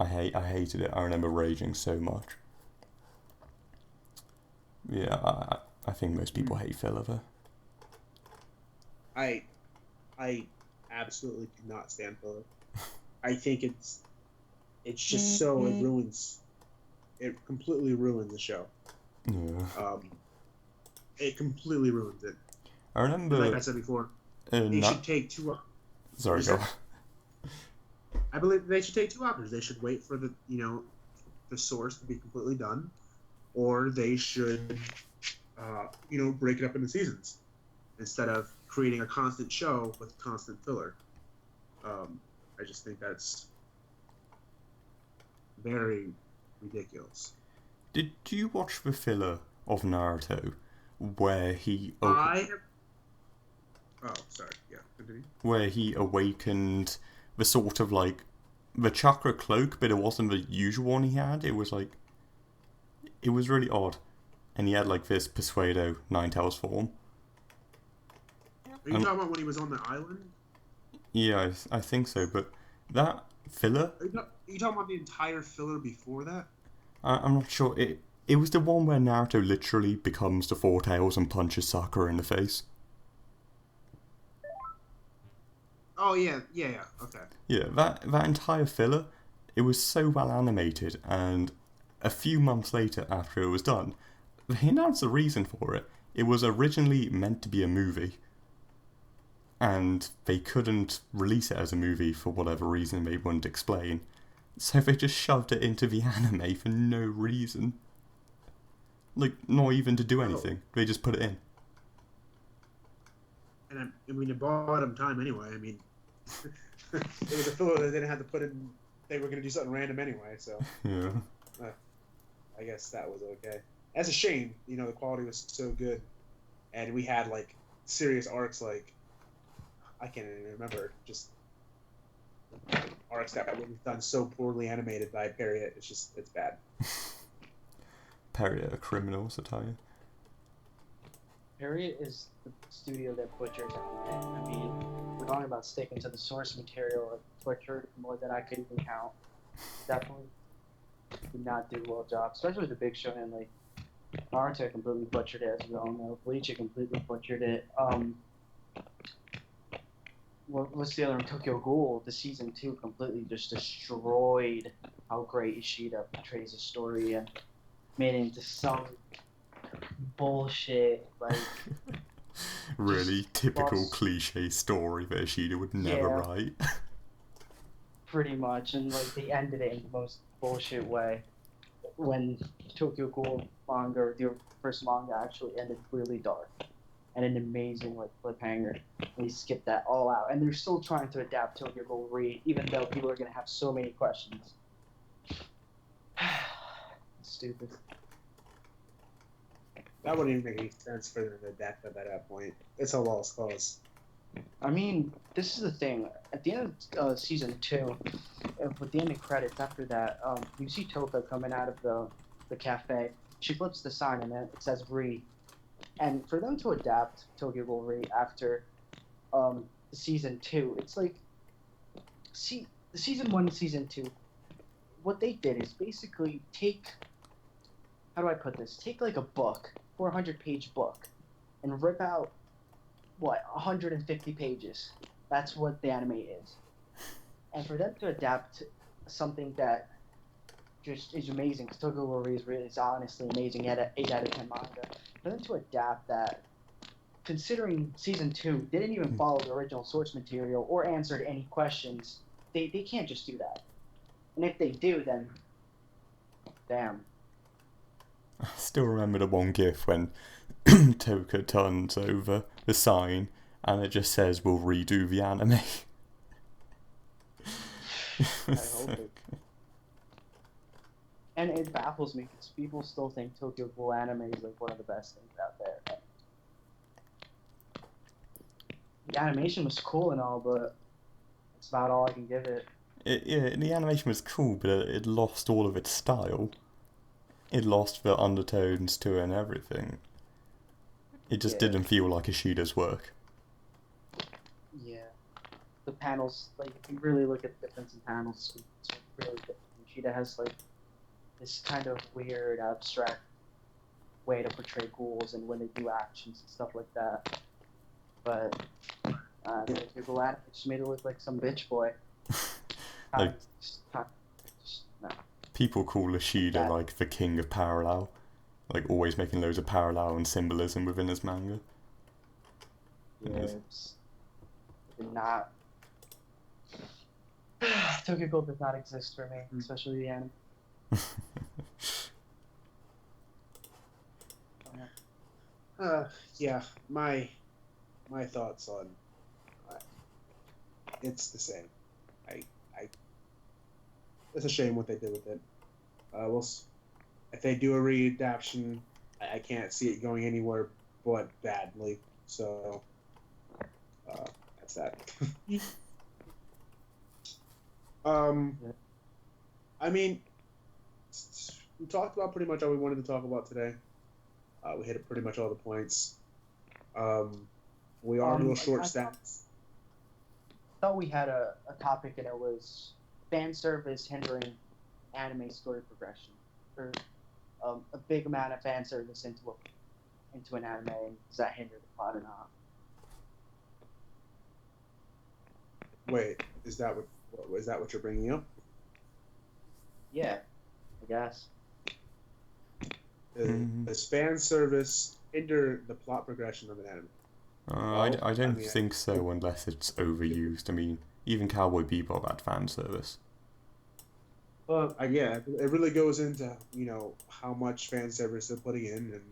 hated it. I remember raging so much. Yeah, I think most people hate filler though.
I absolutely cannot stand filler. I think it's just so it completely ruins the show.
Yeah.
It completely ruins it.
I remember,
like I said before, they should take two.
Sorry, go.
I believe they should take two options. They should wait for the source to be completely done, or they should break it up into seasons instead of creating a constant show with constant filler. I just think that's very ridiculous.
Did you watch the filler of Naruto where he where he awakened the sort of like the chakra cloak, but it wasn't the usual one he had? It was like, it was really odd, and he had like this Persuado Ninetales form.
Are you talking about when he was on the island?
Yeah, I think so, but that filler...
Are you talking about the entire filler before that?
I'm not sure. It was the one where Naruto literally becomes the Four Tails and punches Sakura in the face.
Oh, yeah, okay.
Yeah, that entire filler, it was so well animated, and a few months later, after it was done, they announced the reason for it. It was originally meant to be a movie, and they couldn't release it as a movie for whatever reason they wouldn't explain, so they just shoved it into the anime for no reason. Like, not even to do anything. They just put it in.
And I mean, it bought them time anyway. I mean, it was a filler that they didn't have to put in. They were going to do something random anyway, so.
Yeah.
I guess that was okay. That's a shame. The quality was so good. And we had, like, serious arcs, like, I can't even remember, just arcs that were done so poorly animated by Period. It's bad.
Period, a criminal, I tell you.
Period is the studio that butchers everything. I mean, we're talking about sticking to the source material. It butchered more than I could even count. Definitely did not do a well job, especially with the big show. And like Naruto completely butchered it, as we all know. Bleach completely butchered it. What's the other one? Tokyo Ghoul, the season 2 completely just destroyed how great Ishida portrays the story and made it into some bullshit, like...
really typical cliche story that Ishida would never write.
Pretty much, and like they ended it in the most bullshit way. When Tokyo Ghoul manga, or the first manga, actually ended really dark, and an amazing like cliffhanger. They skipped that all out, and they're still trying to adapt Tokyo Ghoul Re, even though people are gonna have so many questions. Stupid.
That wouldn't even make any sense for them to adapt at that point. It's a lost cause.
I mean, this is the thing. At the end of season 2, with the ending credits after that, you see Toka coming out of the cafe. She flips the sign and it says Re. And for them to adapt Tokyo Ghoul Re after season 2, it's like, see, season 1 and season 2, what they did is basically take, how do I put this? Take like a book, 400-page book, and rip out 150 pages. That's what the anime is. And for them to adapt something that just is amazing, because Tokyo Ghoul Re is honestly amazing at 8 out of 10 manga, for them to adapt that, considering season 2 didn't even follow the original source material or answered any questions, they can't just do that. And if they do, then damn.
I still remember the one gif when Toka turns over the sign and it just says, "We'll redo the anime."
I hope it. And it baffles me because people still think Tokyo Ghoul anime is like one of the best things out there. The animation was cool and all, but it's about all I can give it.
The animation was cool, but it lost all of its style. It lost the undertones to it and everything. It just didn't feel like Ishida's work.
Yeah. The panels, like, if you really look at the difference in panels, it's really different. Ishida has, like, this kind of weird, abstract way to portray ghouls and when they do actions and stuff like that. But, the Ghoul anime just made it look like some bitch boy.
Like,
no.
people call Ishida, like, the king of parallel. Like, always making loads of parallel and symbolism within his manga.
Yeah, it's not... Tokyo Ghoul does not exist for me, especially the anime.
Yeah, my thoughts on it's the same. It's a shame what they did with it. If they do a readaptation, I can't see it going anywhere but badly. So that's that. I mean, we talked about pretty much all we wanted to talk about today. We hit pretty much all the points. We are a little short stats.
I thought we had a topic, and it was fan service hindering anime story progression, or a big amount of fan service into an anime. Does that hinder the plot or not?
Wait, is that what you're bringing up?
Yeah, I guess.
Does fan service hinder the plot progression of an anime?
I don't think so unless it's overused. I mean, even Cowboy Bebop had fan service.
Well, yeah, it really goes into, how much fan service they're putting in and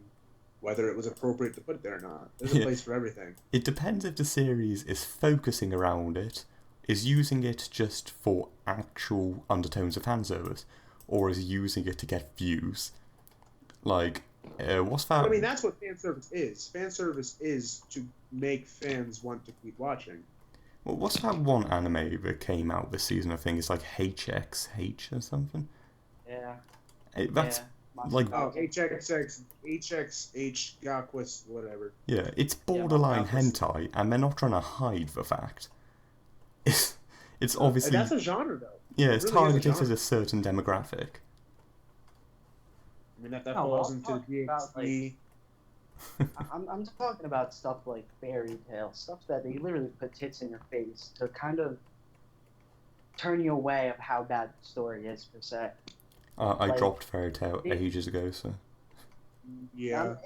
whether it was appropriate to put it there or not. There's a place for everything.
It depends if the series is focusing around it, is using it just for actual undertones of fan service, or is using it to get views. Like, what's that?
I mean, that's what fan service is. Fan service is to make fans want to keep watching.
Well, what's that one anime that came out this season? I think it's like HXH or something.
Yeah.
That's like
HXH Gakwis, whatever.
Yeah, it's borderline hentai, and they're not trying to hide the fact. It's obviously
that's a genre though.
Yeah, it's really targeted at a certain demographic.
I mean that falls into the DxD.
I'm talking about stuff like fairy tale, stuff that they literally put tits in your face to kind of turn you away of how bad the story is per se.
I dropped fairy tale ages ago, so.
Yeah.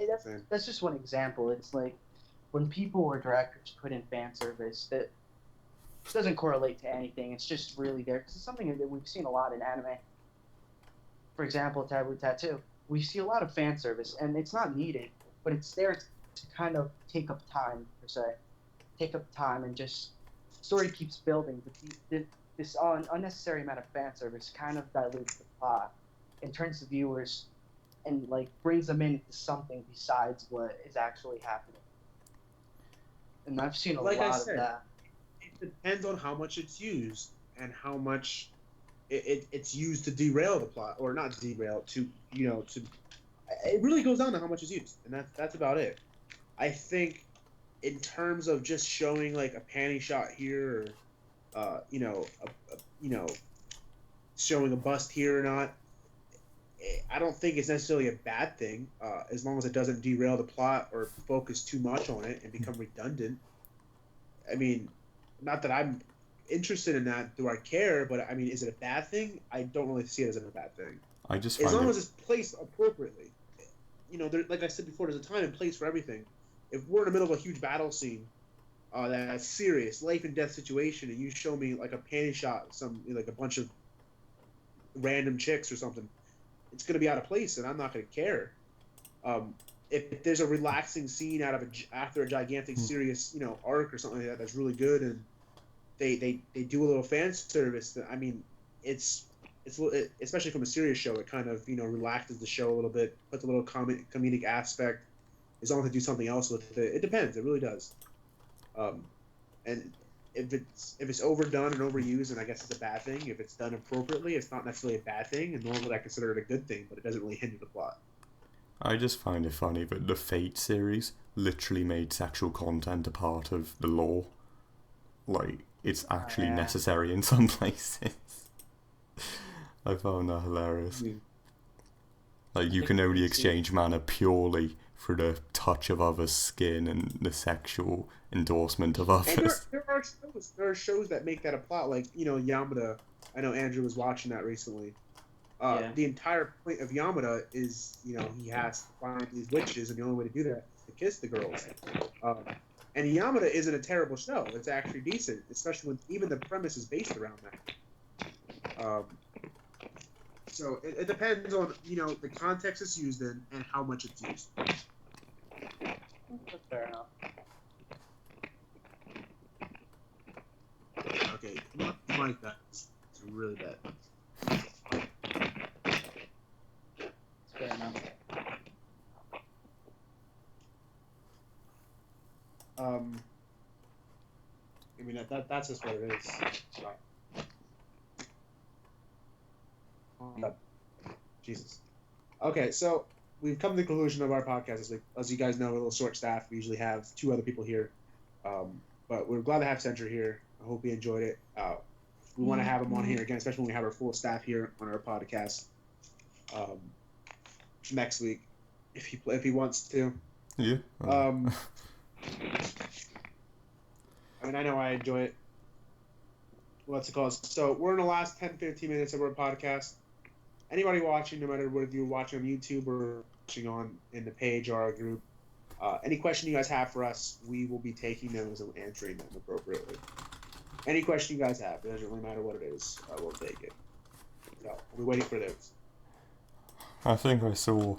That's just one example. It's like when people or directors put in fan service, that doesn't correlate to anything. It's just really there. Cause it's something that we've seen a lot in anime. For example, Taboo Tattoo. We see a lot of fan service, and it's not needed, but it's there to kind of take up time, per se. Take up time, and just story keeps building. But this unnecessary amount of fan service kind of dilutes the plot and turns the viewers and like brings them into something besides what is actually happening. And I've seen a lot of that.
It depends on how much it's used and how much it's used to derail the plot, or not derail, to it really goes down to how much is used, and that's about it. I think in terms of just showing like a panty shot here, or showing a bust here or not, I don't think it's necessarily a bad thing, as long as it doesn't derail the plot or focus too much on it and become redundant. I mean, not that I'm interested in that. Do I care? But I mean, is it a bad thing? I don't really see it as a bad thing.
I just
as long as it's placed appropriately. Like I said before, there's a time and place for everything. If we're in the middle of a huge battle scene, that's serious, life and death situation, and you show me like a panty shot, like a bunch of random chicks or something, it's gonna be out of place, and I'm not gonna care. If there's a relaxing scene after a gigantic serious arc or something like that that's really good, and they do a little fan service, I mean, it's especially from a serious show, it kind of relaxes the show a little bit, puts a little comedic aspect. As long as they do something else with it, it depends. It really does. And if it's overdone and overused, then I guess it's a bad thing. If it's done appropriately, it's not necessarily a bad thing, and normally I consider it a good thing, but it doesn't really hinder the plot.
I just find it funny that the Fate series literally made sexual content a part of the lore. Like, it's actually necessary in some places. I found that hilarious. Like, you can only exchange mana purely through the touch of others' skin and the sexual endorsement of others.
And there are shows that make that a plot, like, Yamada. I know Andrew was watching that recently. The entire point of Yamada is, he has to find these witches, and the only way to do that is to kiss the girls. And Yamada isn't a terrible show. It's actually decent, especially when even the premise is based around that. So it depends on, the context it's used in and how much it's used.
That's fair enough.
Okay, not like that. It's really bad.
That's fair enough.
I mean, that's just what it is. Jesus. Okay, so we've come to the conclusion of our podcast this week. As you guys know, we're a little short staffed. We usually have 2 other people here, but we're glad to have Sentry here. I hope he enjoyed it. We want to have him on here again, especially when we have our full staff here on our podcast next week, if he wants to.
Yeah.
I mean, I know I enjoy it. What's it called? So we're in the last 10-15 minutes of our podcast. Anybody watching, no matter whether you're watching on YouTube or watching in the page or our group, any question you guys have for us, we will be taking those and answering them appropriately. Any question you guys have, it doesn't really matter what it is, we'll take it. So we'll be waiting for those.
I think I saw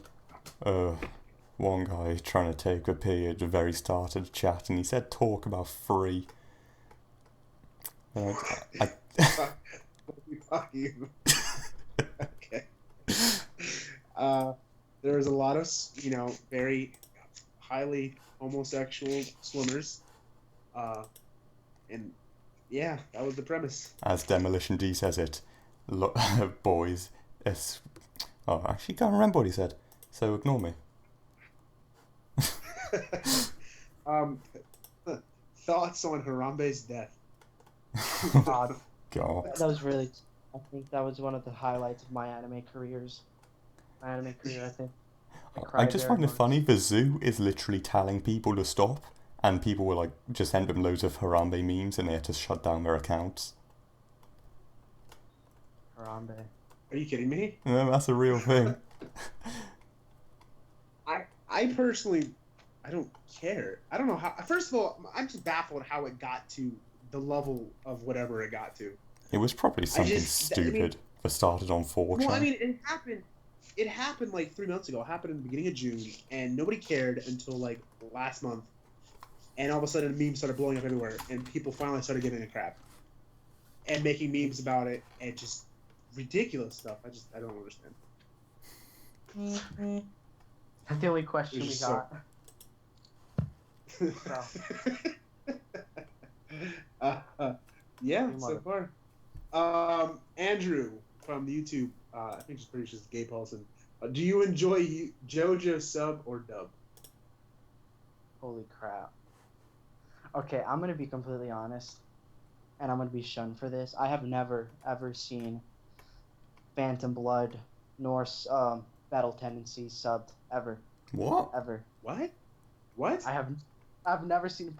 one guy trying to take a pee at the very start of the chat, and he said talk about free.
Fuck you. Okay. There's a lot of, very highly homosexual swimmers. And yeah, that was the premise.
As Demolition D says it, boys, I actually can't remember what he said, so ignore me.
Thoughts on Harambe's death?
God.
God.
That was really... I think that was one of the highlights of my anime career, I think.
I just find it funny, the zoo is literally telling people to stop, and people were like, just sent them loads of Harambe memes, and they had to shut down their accounts.
Harambe.
Are you kidding me?
No, that's a real thing.
I personally I don't care. I don't know how. First of all, I'm just baffled how it got to the level of whatever it got to.
It was probably something stupid that started on 4chan.
Well, I mean, it happened. It happened like 3 months ago. It happened in the beginning of June, and nobody cared until like last month. And all of a sudden, memes started blowing up everywhere, and people finally started giving a crap and making memes about it, and just ridiculous stuff. I don't understand.
That's the only question we got.
Yeah, so far. Andrew from the YouTube, I think it's pretty just Gay Paulson. Do you enjoy JoJo sub or dub?
Holy crap. Okay, I'm going to be completely honest, and I'm going to be shunned for this. I have never, ever seen Phantom Blood nor Battle Tendency subbed, ever.
What?
Ever.
What?
I've never seen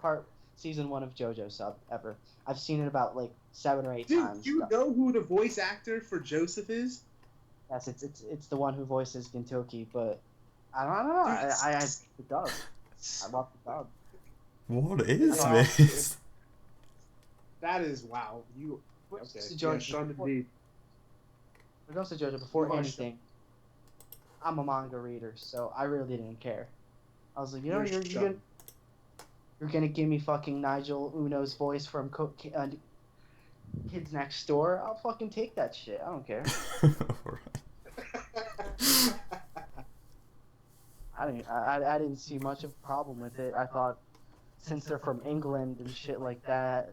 season 1 of JoJo subbed, ever. I've seen it about like 7 or 8 times.
Do you know who the voice actor for Joseph is?
Yes, it's the one who voices Gintoki, but I don't know. I the dub. I love the dub.
What is this?
That is wow. You okay?
JoJo,
Sean indeed.
It goes to JoJo before anything. I'm a manga reader, so I really didn't care. I was like, you know, you're gonna give me fucking Nigel Uno's voice from Kids Next Door. I'll fucking take that shit. I don't care. I didn't see much of a problem with it. I thought, since they're from England and shit like that,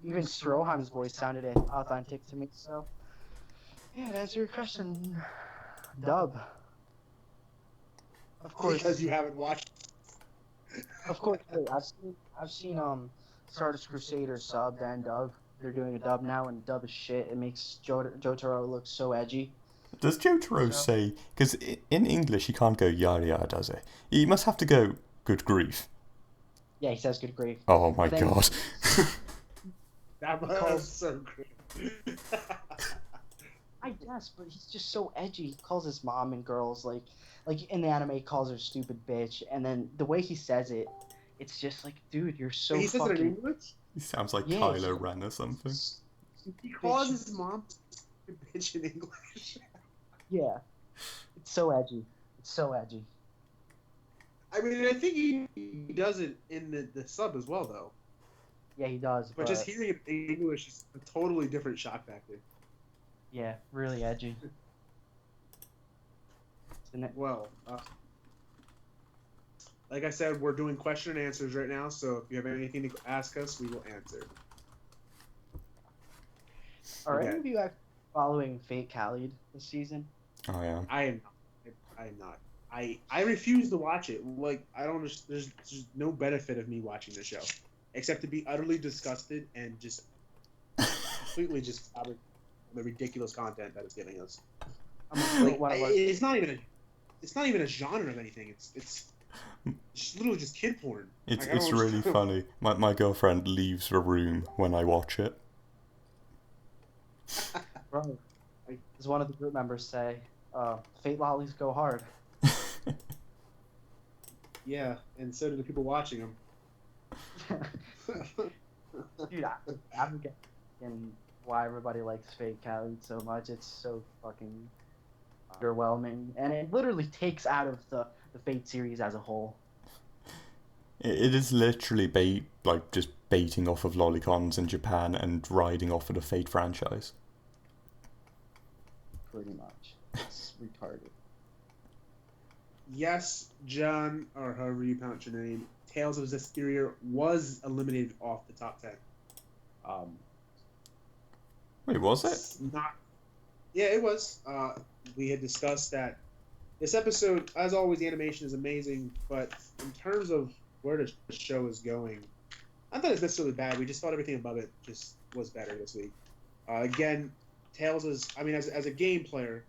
even Stroheim's voice sounded authentic to me. So, yeah, to answer your question, dub. Of course.
Because you haven't watched.
Of course, I've seen Stardust Crusader subbed and dub. They're doing a dub now, and dub is shit. It makes Jotaro look so edgy.
Does Jotaro say... Because in English he can't go yada yada, does he? He must have to go good grief.
Yeah, he says good grief.
Oh my god.
That was so great.
I guess, but he's just so edgy. He calls his mom and girls like in the anime he calls her stupid bitch, and then the way he says it, it's just like, dude, you're so
he
fucking...
says it in English?
He sounds like Kylo Ren or something.
He calls his mom stupid bitch in English.
Yeah. It's so edgy. It's so edgy.
I mean, I think he does it in the sub as well, though.
Yeah, he does.
But just hearing it in English is a totally different shock factor.
Yeah, really edgy.
Well, like I said, we're doing question and answers right now, so if you have anything to ask us, we will answer.
Are any of you actually following Fate Khalid this season?
I am.
I am not. I refuse to watch it. Like, I don't. There's no benefit of me watching the show, except to be utterly disgusted and just completely just the ridiculous content that it's giving us. It's not even a genre of anything. It's literally just kid porn.
It's really funny. My girlfriend leaves the room when I watch it.
Right. As one of the group members say, Fate lollies go hard.
Yeah, and so do the people watching them.
Dude, I'm getting why everybody likes Fate Khalid so much. It's so fucking underwhelming, and it literally takes out of the Fate series as a whole.
It is literally just baiting off of lolicons in Japan and riding off of the Fate franchise.
Pretty much. It's retarded.
Yes, John, or however you pronounce your name, Tales of Zestiria was eliminated off the top 10.
Wait, was it?
Not. Yeah, it was. We had discussed that this episode, as always, the animation is amazing, but in terms of where the show is going, I thought it was necessarily bad. We just thought everything above it just was better this week. Again, Tales is, I mean, as a game player,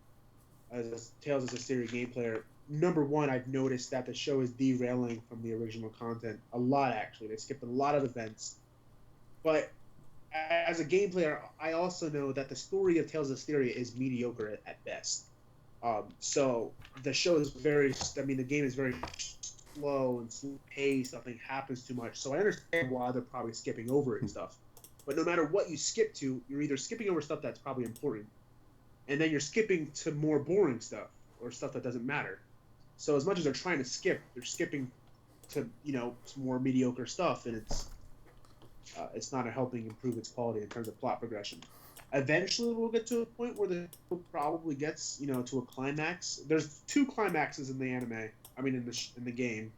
as Tales is a series game player, number one, I've noticed that the show is derailing from the original content a lot, actually. They skipped a lot of events. But as a game player, I also know that the story of Tales of Zestiria is mediocre at best. So the show is the game is very slow and slow paced. Nothing happens too much. So I understand why they're probably skipping over it and stuff. But no matter what you skip to, you're either skipping over stuff that's probably important, and then you're skipping to more boring stuff or stuff that doesn't matter. So as much as they're trying to skip, they're skipping to some more mediocre stuff, and it's not helping improve its quality in terms of plot progression. Eventually, we'll get to a point where the show probably gets to a climax. There's 2 climaxes in the anime. I mean, in the game.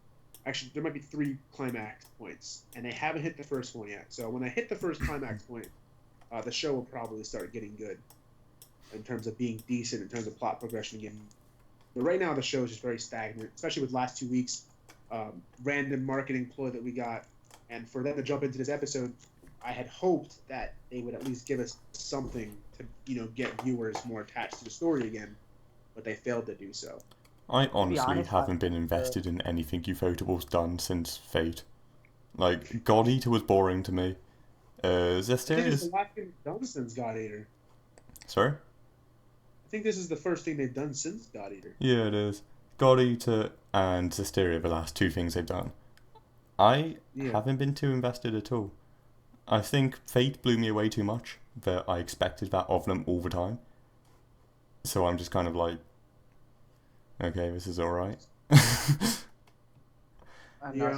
Actually, there might be 3 climax points, and they haven't hit the first one yet. So when they hit the first climax point, the show will probably start getting good in terms of being decent in terms of plot progression again. But right now, the show is just very stagnant, especially with last 2 weeks. Random marketing ploy that we got, and for them to jump into this episode, I had hoped that they would at least give us something to get viewers more attached to the story again, but they failed to do so.
I honestly haven't been invested in anything Ufotable's done since Fate. Like, God Eater was boring to me. Zesteria's...
I think it's the last thing they've done since God Eater.
Sorry?
I think this is the first thing they've done since God Eater.
Yeah, it is. God Eater and Zesteria are the last 2 things they've done. I haven't been too invested at all. I think Fate blew me away too much, that I expected that of them all the time. So I'm just kind of like, okay, this is alright.
As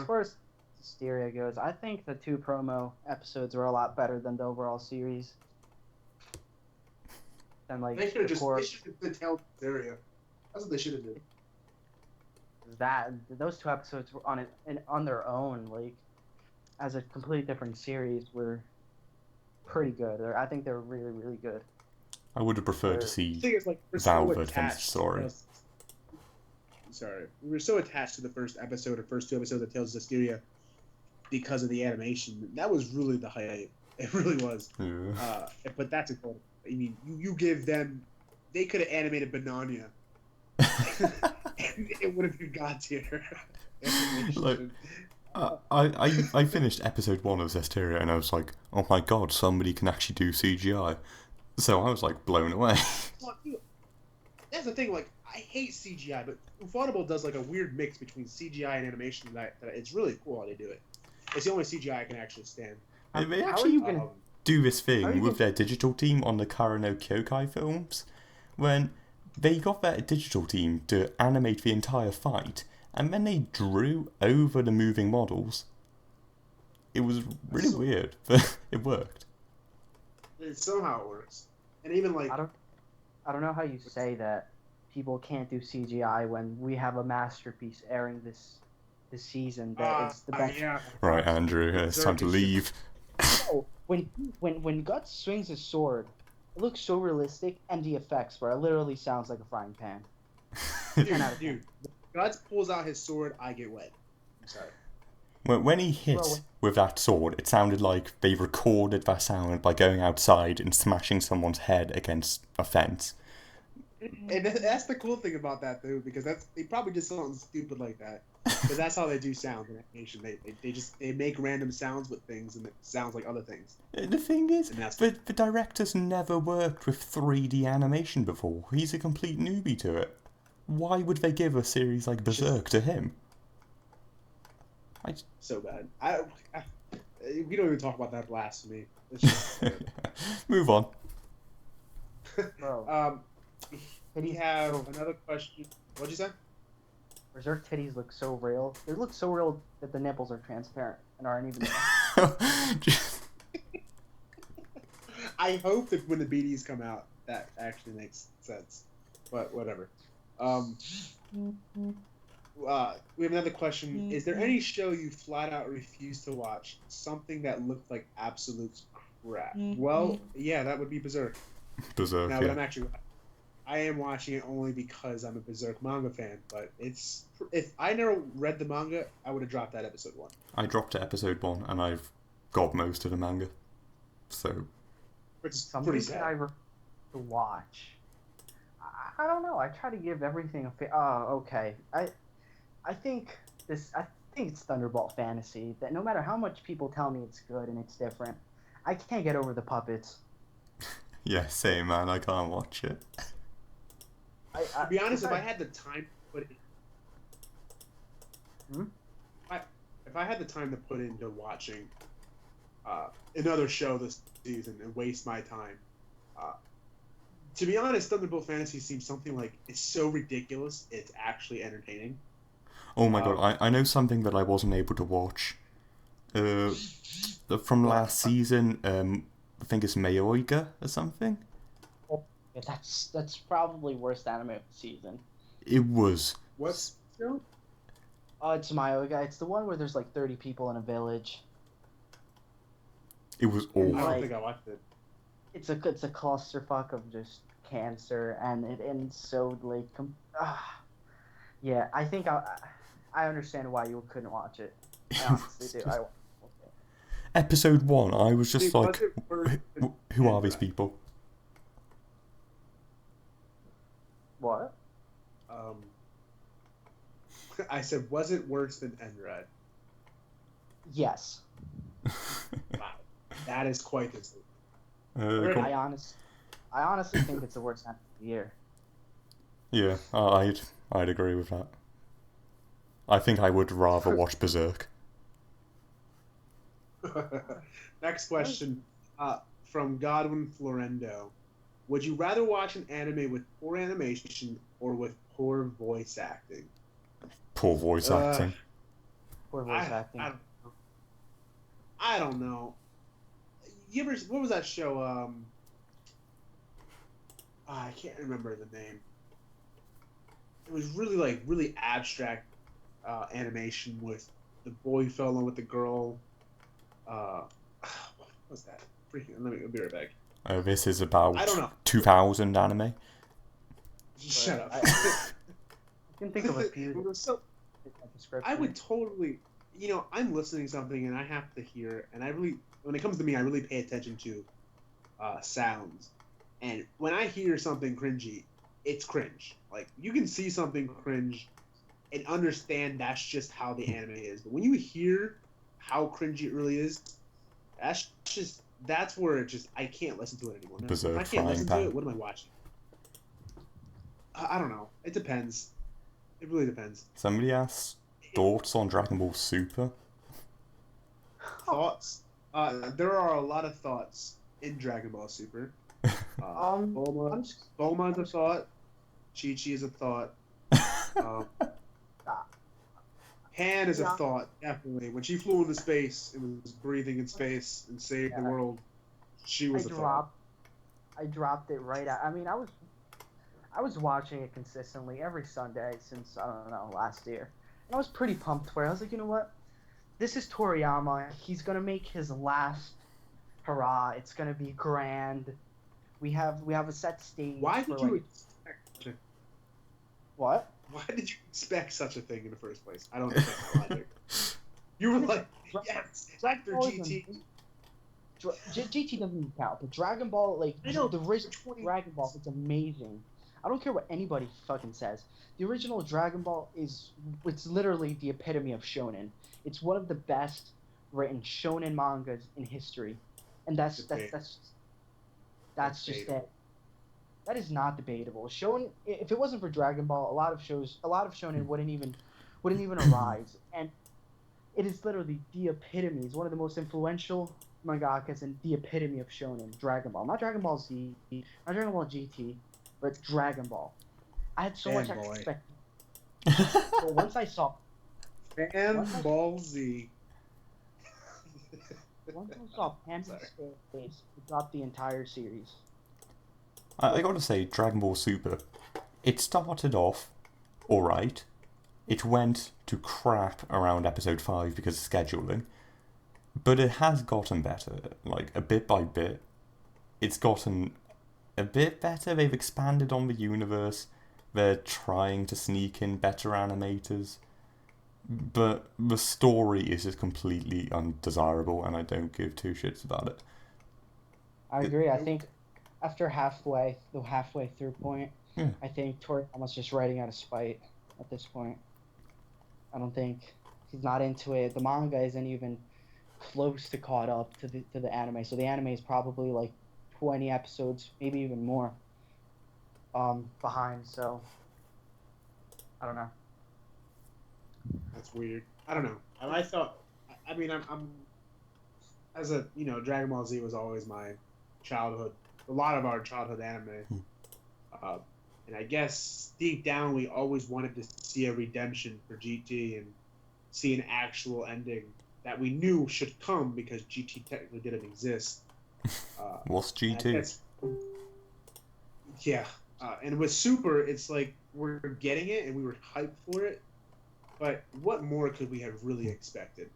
far as Hysteria goes, I think the 2 promo episodes were a lot better than the overall series. And like
they should have just tell Hysteria. That's what they should have done.
Those 2 episodes were on their own, like as a completely different series, were pretty good. I think they were really, really good.
I would have preferred to see
Velvet
finish the story.
Sorry, we were so attached to the first 2 episodes of Tales of Hysteria because of the animation. That was really the highlight. It really was.
Yeah.
But that's important. I mean, you give them... They could have animated Banania. It would have been God tier.
Like, I finished episode 1 of Zesteria and I was like, oh my god, somebody can actually do CGI. So I was like blown away.
Well, that's the thing, like, I hate CGI, but Ufotable does like a weird mix between CGI and animation that it's really cool how they do it. It's the only CGI I can actually stand.
They actually do this thing with their digital team on the Kara no Kyokai films, when they got their digital team to animate the entire fight, and then they drew over the moving models. It was really weird, but it worked.
Somehow it works. And even like...
I don't know how you say that people can't do CGI when we have a masterpiece airing this season that is the best.
Yeah.
Right, Andrew, it's time to leave.
No, when Guts swings his sword, it looks so realistic, and the effects where it literally sounds like a frying pan.
Dude, Guts pulls out his sword, I get wet. I'm sorry.
When he hit with that sword, it sounded like they recorded that sound by going outside and smashing someone's head against a fence.
And that's the cool thing about that, though, because they probably did something stupid like that. Because that's how they do sound in animation. They make random sounds with things, and it sounds like other things.
The thing is, the director's never worked with 3D animation before. He's a complete newbie to it. Why would they give a series like Berserk to him?
So bad. We don't even talk about that blasphemy. It's just
Move on.
Bro.
We have another question. What'd you say?
Berserk titties look so real. They look so real that the nipples are transparent and aren't even.
I hope that when the BDs come out, that actually makes sense. But whatever. We have another question. Is there any show you flat out refuse to watch? Something that looked like absolute crap? Well, yeah, that would be Berserk.
Berserk,
now, but I am watching it only because I'm a Berserk manga fan, but if I never read the manga, I would have dropped that episode 1.
I dropped to episode 1, and I've got most of the manga. So...
It's pretty sad.
To watch. I don't know. I try to give everything a okay. I think it's Thunderbolt Fantasy, that no matter how much people tell me it's good and it's different, I can't get over the puppets.
Yeah, same, man. I can't watch it.
To be honest, if I had the time to put it... If I had the time to put into watching another show this season and waste my time, to be honest, Thunderbolt Fantasy seems something like it's so ridiculous it's actually entertaining.
Oh my god, I know something that I wasn't able to watch. From last season, I think it's Mayoiga or something.
Oh, yeah, that's probably worst anime of the season.
It was.
What's show?
It's Mayoiga. It's the one where there's like 30 people in a village.
It was
I
awful.
don't think I watched it.
It's a clusterfuck of just cancer, and it ends so like. Yeah, I think I understand why you couldn't watch it. I honestly do.
Episode 1, I was just
Wait,
like, who are these people?
What?
I said, was it worse than Enred?
Yes.
Wow, that is quite the statement.
I honestly think it's the worst anime of the year.
Yeah, I'd agree with that. I think I would rather watch Berserk.
Next question, from Godwin Florendo. Would you rather watch an anime with poor animation or with poor voice acting?
Poor voice acting.
Poor voice acting.
I don't know. What was that show? I can't remember the name. It was really abstract animation with the boy who fell in love with the girl. What was that? Let me be right back.
This is about
I don't know.
2000 anime.
Shut up.
I can think of a few.
I would totally, I'm listening to something and I have to hear, and when it comes to me, I really pay attention to sounds. And when I hear something cringy, it's cringe. Like, you can see something cringe and understand that's just how the anime is. But when you hear how cringy it really is, that's where I can't listen to it anymore.
Berserk
if I can't listen
Frying
to it, what am I watching? I don't know. It depends. It really depends.
Somebody asked thoughts on Dragon Ball Super.
Thoughts? There are a lot of thoughts in Dragon Ball Super. Bulma's a thought. Chi-Chi is a thought. Han is a thought, definitely. When she flew into space and was breathing in space and saved the world, she was a thought.
I dropped it right out. I mean, I was watching it consistently every Sunday since, I don't know, last year. And I was pretty pumped for it. I was like, you know what? This is Toriyama. He's going to make his last hurrah. It's going to be grand. We have a set stage.
Why did you expect
What?
Why did you expect such a thing in the first place? I don't understand that logic. You were like, yes, Sector GT.
GT doesn't even count, but Dragon Ball, like, the original Dragon Ball, it's amazing. I don't care what anybody fucking says. The original Dragon Ball it's literally the epitome of shonen. It's one of the best written shonen mangas in history. And that's just it. That is not debatable. Shonen, if it wasn't for Dragon Ball, a lot of shonen wouldn't even arise. And it is literally the epitome. It's one of the most influential mangakas and the epitome of shonen. Dragon Ball, not Dragon Ball Z, not Dragon Ball GT, but Dragon Ball. I had so much expectation. But once I saw
Ball Z.
Once I saw Panda's face, it dropped the entire series.
I gotta say, Dragon Ball Super, it started off alright. It went to crap around episode 5 because of scheduling. But it has gotten better, like, a bit by bit. It's gotten a bit better. They've expanded on the universe. They're trying to sneak in better animators. But the story is just completely undesirable, and I don't give two shits about it.
I agree. I think after the halfway through point, I think Toriyama's just writing out of spite at this point. I don't think he's not into it. The manga isn't even close to caught up to the anime, so the anime is probably like 20 episodes, maybe even more, behind. So I don't know.
That's weird. I don't know. I thought. I mean, I'm as a Dragon Ball Z was always my childhood. A lot of our childhood anime. Uh, and I guess deep down we always wanted to see a redemption for GT and see an actual ending that we knew should come because GT technically didn't exist.
What's GT?
Yeah, and with Super, it's like we're getting it and we were hyped for it, but what more could we have really expected?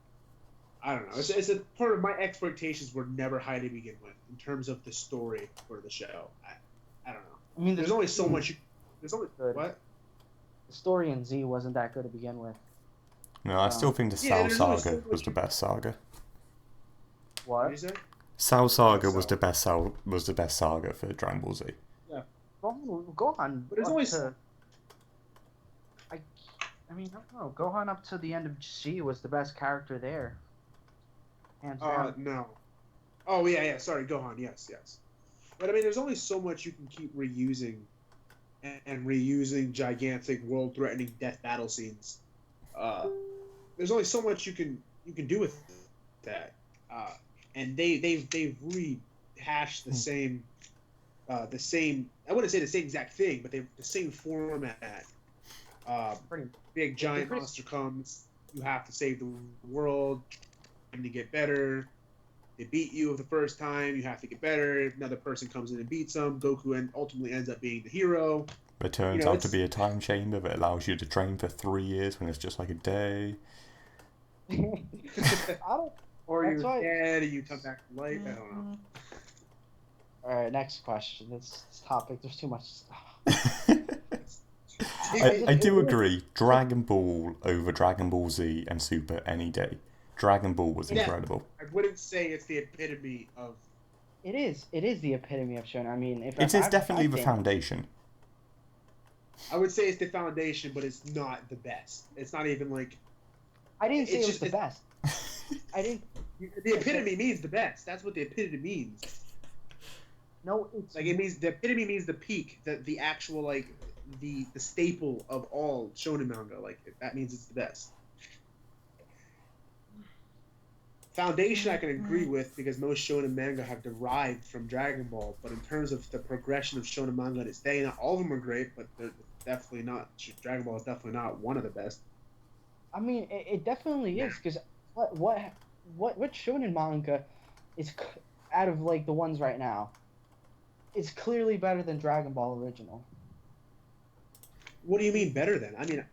I don't know. It's a part of my expectations were never high to begin with in terms of the story for the show. I don't know.
I mean,
there's only so much. There's only
good.
What?
The story in Z wasn't that good to begin with.
No, I still think the Cell Saga was the best saga.
What did you say?
Cell Saga was the best saga for Dragon Ball Z.
Yeah.
Gohan.
But there's only.
I mean, I don't know. Gohan up to the end of Z was the best character there. Hands down.
No. Oh yeah. Sorry, Gohan. Yes. But I mean, there's only so much you can keep reusing, and reusing gigantic, world-threatening death battle scenes. There's only so much you can do with that. And they've rehashed the same. I wouldn't say the same exact thing, but they've the same format. Big giant monster comes. You have to save the world. To get better. They beat you the first time. You have to get better. Another person comes in and beats them. Goku ultimately ends up being the hero.
It turns out to be a time chamber that allows you to train for 3 years when it's just like a day.
Or you're dead and you come back to life. I don't know.
Alright, next question. This topic, there's too much stuff.
I do agree. Dragon Ball over Dragon Ball Z and Super any day. Dragon Ball was incredible.
I wouldn't say it's the epitome of...
It is the epitome of shonen. I mean,
it is definitely the foundation.
I would say it's the foundation, but it's not the best. It's not even like...
I didn't say it was the best. I didn't...
The epitome means the best. That's what the epitome means.
No, it's...
Like, it means... The epitome means the peak. The actual, like... The staple of all shonen manga. Like, that means it's the best. Foundation I can agree with because most shonen manga have derived from Dragon Ball, but in terms of the progression of shonen manga to this day, not all of them are great, but they're definitely not. Dragon Ball is definitely not one of the best.
I mean, it definitely is because what shonen manga is out of like the ones right now is clearly better than Dragon Ball original.
What do you mean better than? I mean,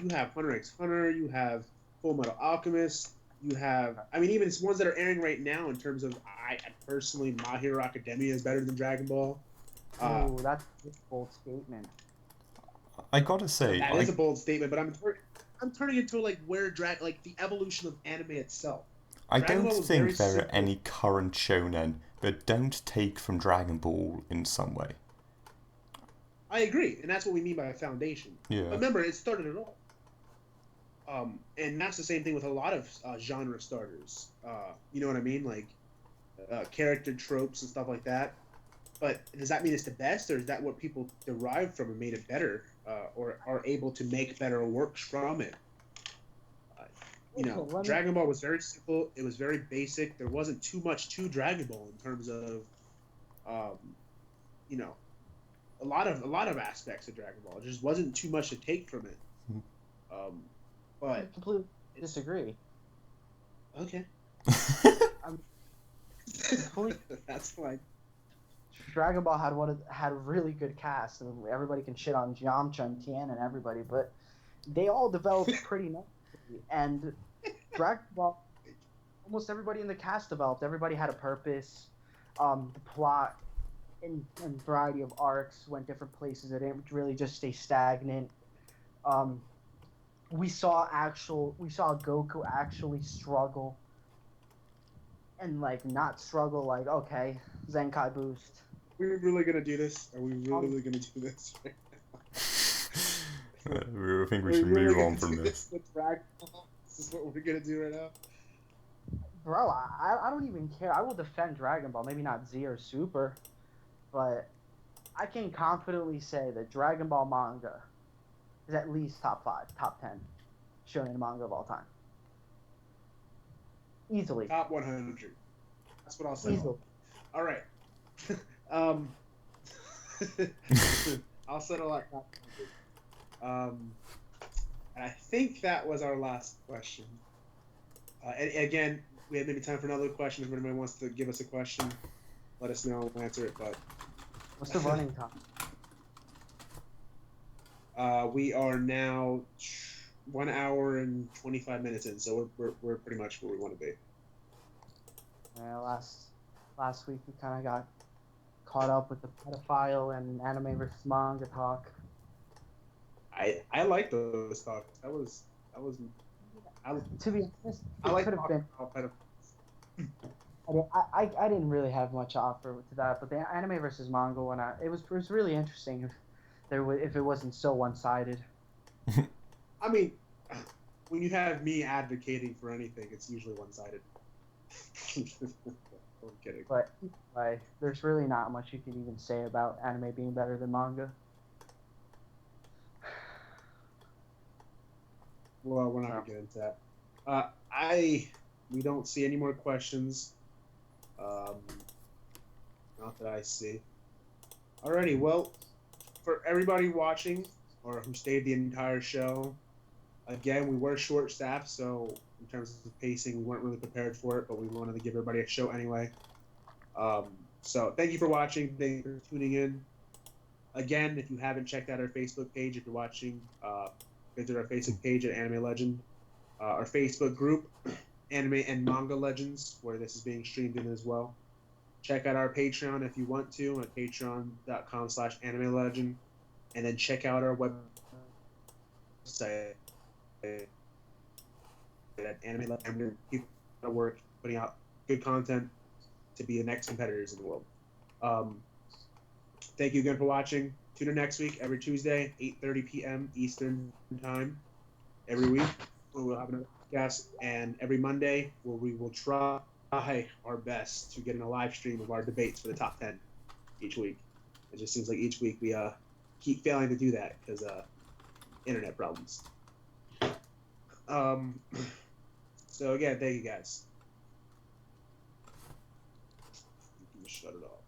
you have Hunter x Hunter, you have Full Metal Alchemist. You have, I mean, even ones that are airing right now in terms of, I personally, My Hero Academia is better than Dragon Ball.
Oh, that's a bold statement.
I gotta say,
that is a bold statement, but I'm turning into like the evolution of anime itself.
I don't think there are any current shonen that don't take from Dragon Ball in some way.
I agree, and that's what we mean by a foundation.
Yeah.
Remember, it started it all. And that's the same thing with a lot of genre starters. You know what I mean? Like character tropes and stuff like that. But does that mean it's the best, or is that what people derived from and made it better, or are able to make better works from it? Dragon Ball was very simple. It was very basic. There wasn't too much to Dragon Ball in terms of, a lot of aspects of Dragon Ball. There just wasn't too much to take from it. But
I completely disagree.
Okay. That's fine.
Dragon Ball had a really good cast, and everybody can shit on Yamcha and Tien and everybody, but they all developed pretty nicely. And Dragon Ball, almost everybody in the cast developed. Everybody had a purpose. The plot and variety of arcs went different places. It didn't really just stay stagnant. We saw Goku actually struggle, and like not struggle like okay, Zenkai boost.
Are we really gonna do this? Are we really gonna do this?
I think we should move on from this.
This is what we're gonna do right now.
Bro, I don't even care. I will defend Dragon Ball, maybe not Z or Super, but I can confidently say that Dragon Ball manga is at least top 5, top 10 shonen manga of all time. Easily.
Top 100. That's what I'll say.
Easily.
All right. I'll settle at top 100. And I think that was our last question. And again, we have maybe time for another question. If anybody wants to give us a question, let us know. We'll answer it. But
What's the running time?
we are now 1 hour and 25 minutes in, so we're pretty much where we want to be.
Last week we kind of got caught up with the pedophile and anime versus manga talk.
I like those talks. That was.
To be honest,
I like
could have been.
pedophiles.
I didn't really have much to offer to that, but the anime versus manga one, it was really interesting. If it wasn't so one-sided.
I mean, when you have me advocating for anything, it's usually one-sided. I'm kidding.
But there's really not much you can even say about anime being better than manga.
Well, we're not gonna get into that. We don't see any more questions. Not that I see. Alrighty, well, for everybody watching or who stayed the entire show, again, we were short-staffed, so in terms of pacing, we weren't really prepared for it, but we wanted to give everybody a show anyway. So thank you for watching. Thank you for tuning in. Again, if you haven't checked out our Facebook page, if you're watching, visit our Facebook page at AnimeLegend. Our Facebook group, Anime and Manga Legends, where this is being streamed in as well. Check out our Patreon if you want to at patreon.com/AnimeLegend. And then check out our website at AnimeLegend. People are work putting out good content to be the next competitors in the world. Thank you again for watching. Tune in next week, every Tuesday, 8:30 p.m. Eastern Time, every week. We'll have another podcast, and every Monday, where we will try our best to get in a live stream of our debates for the top 10 each week. It just seems like each week we keep failing to do that because internet problems. So again, thank you guys. You can shut it off.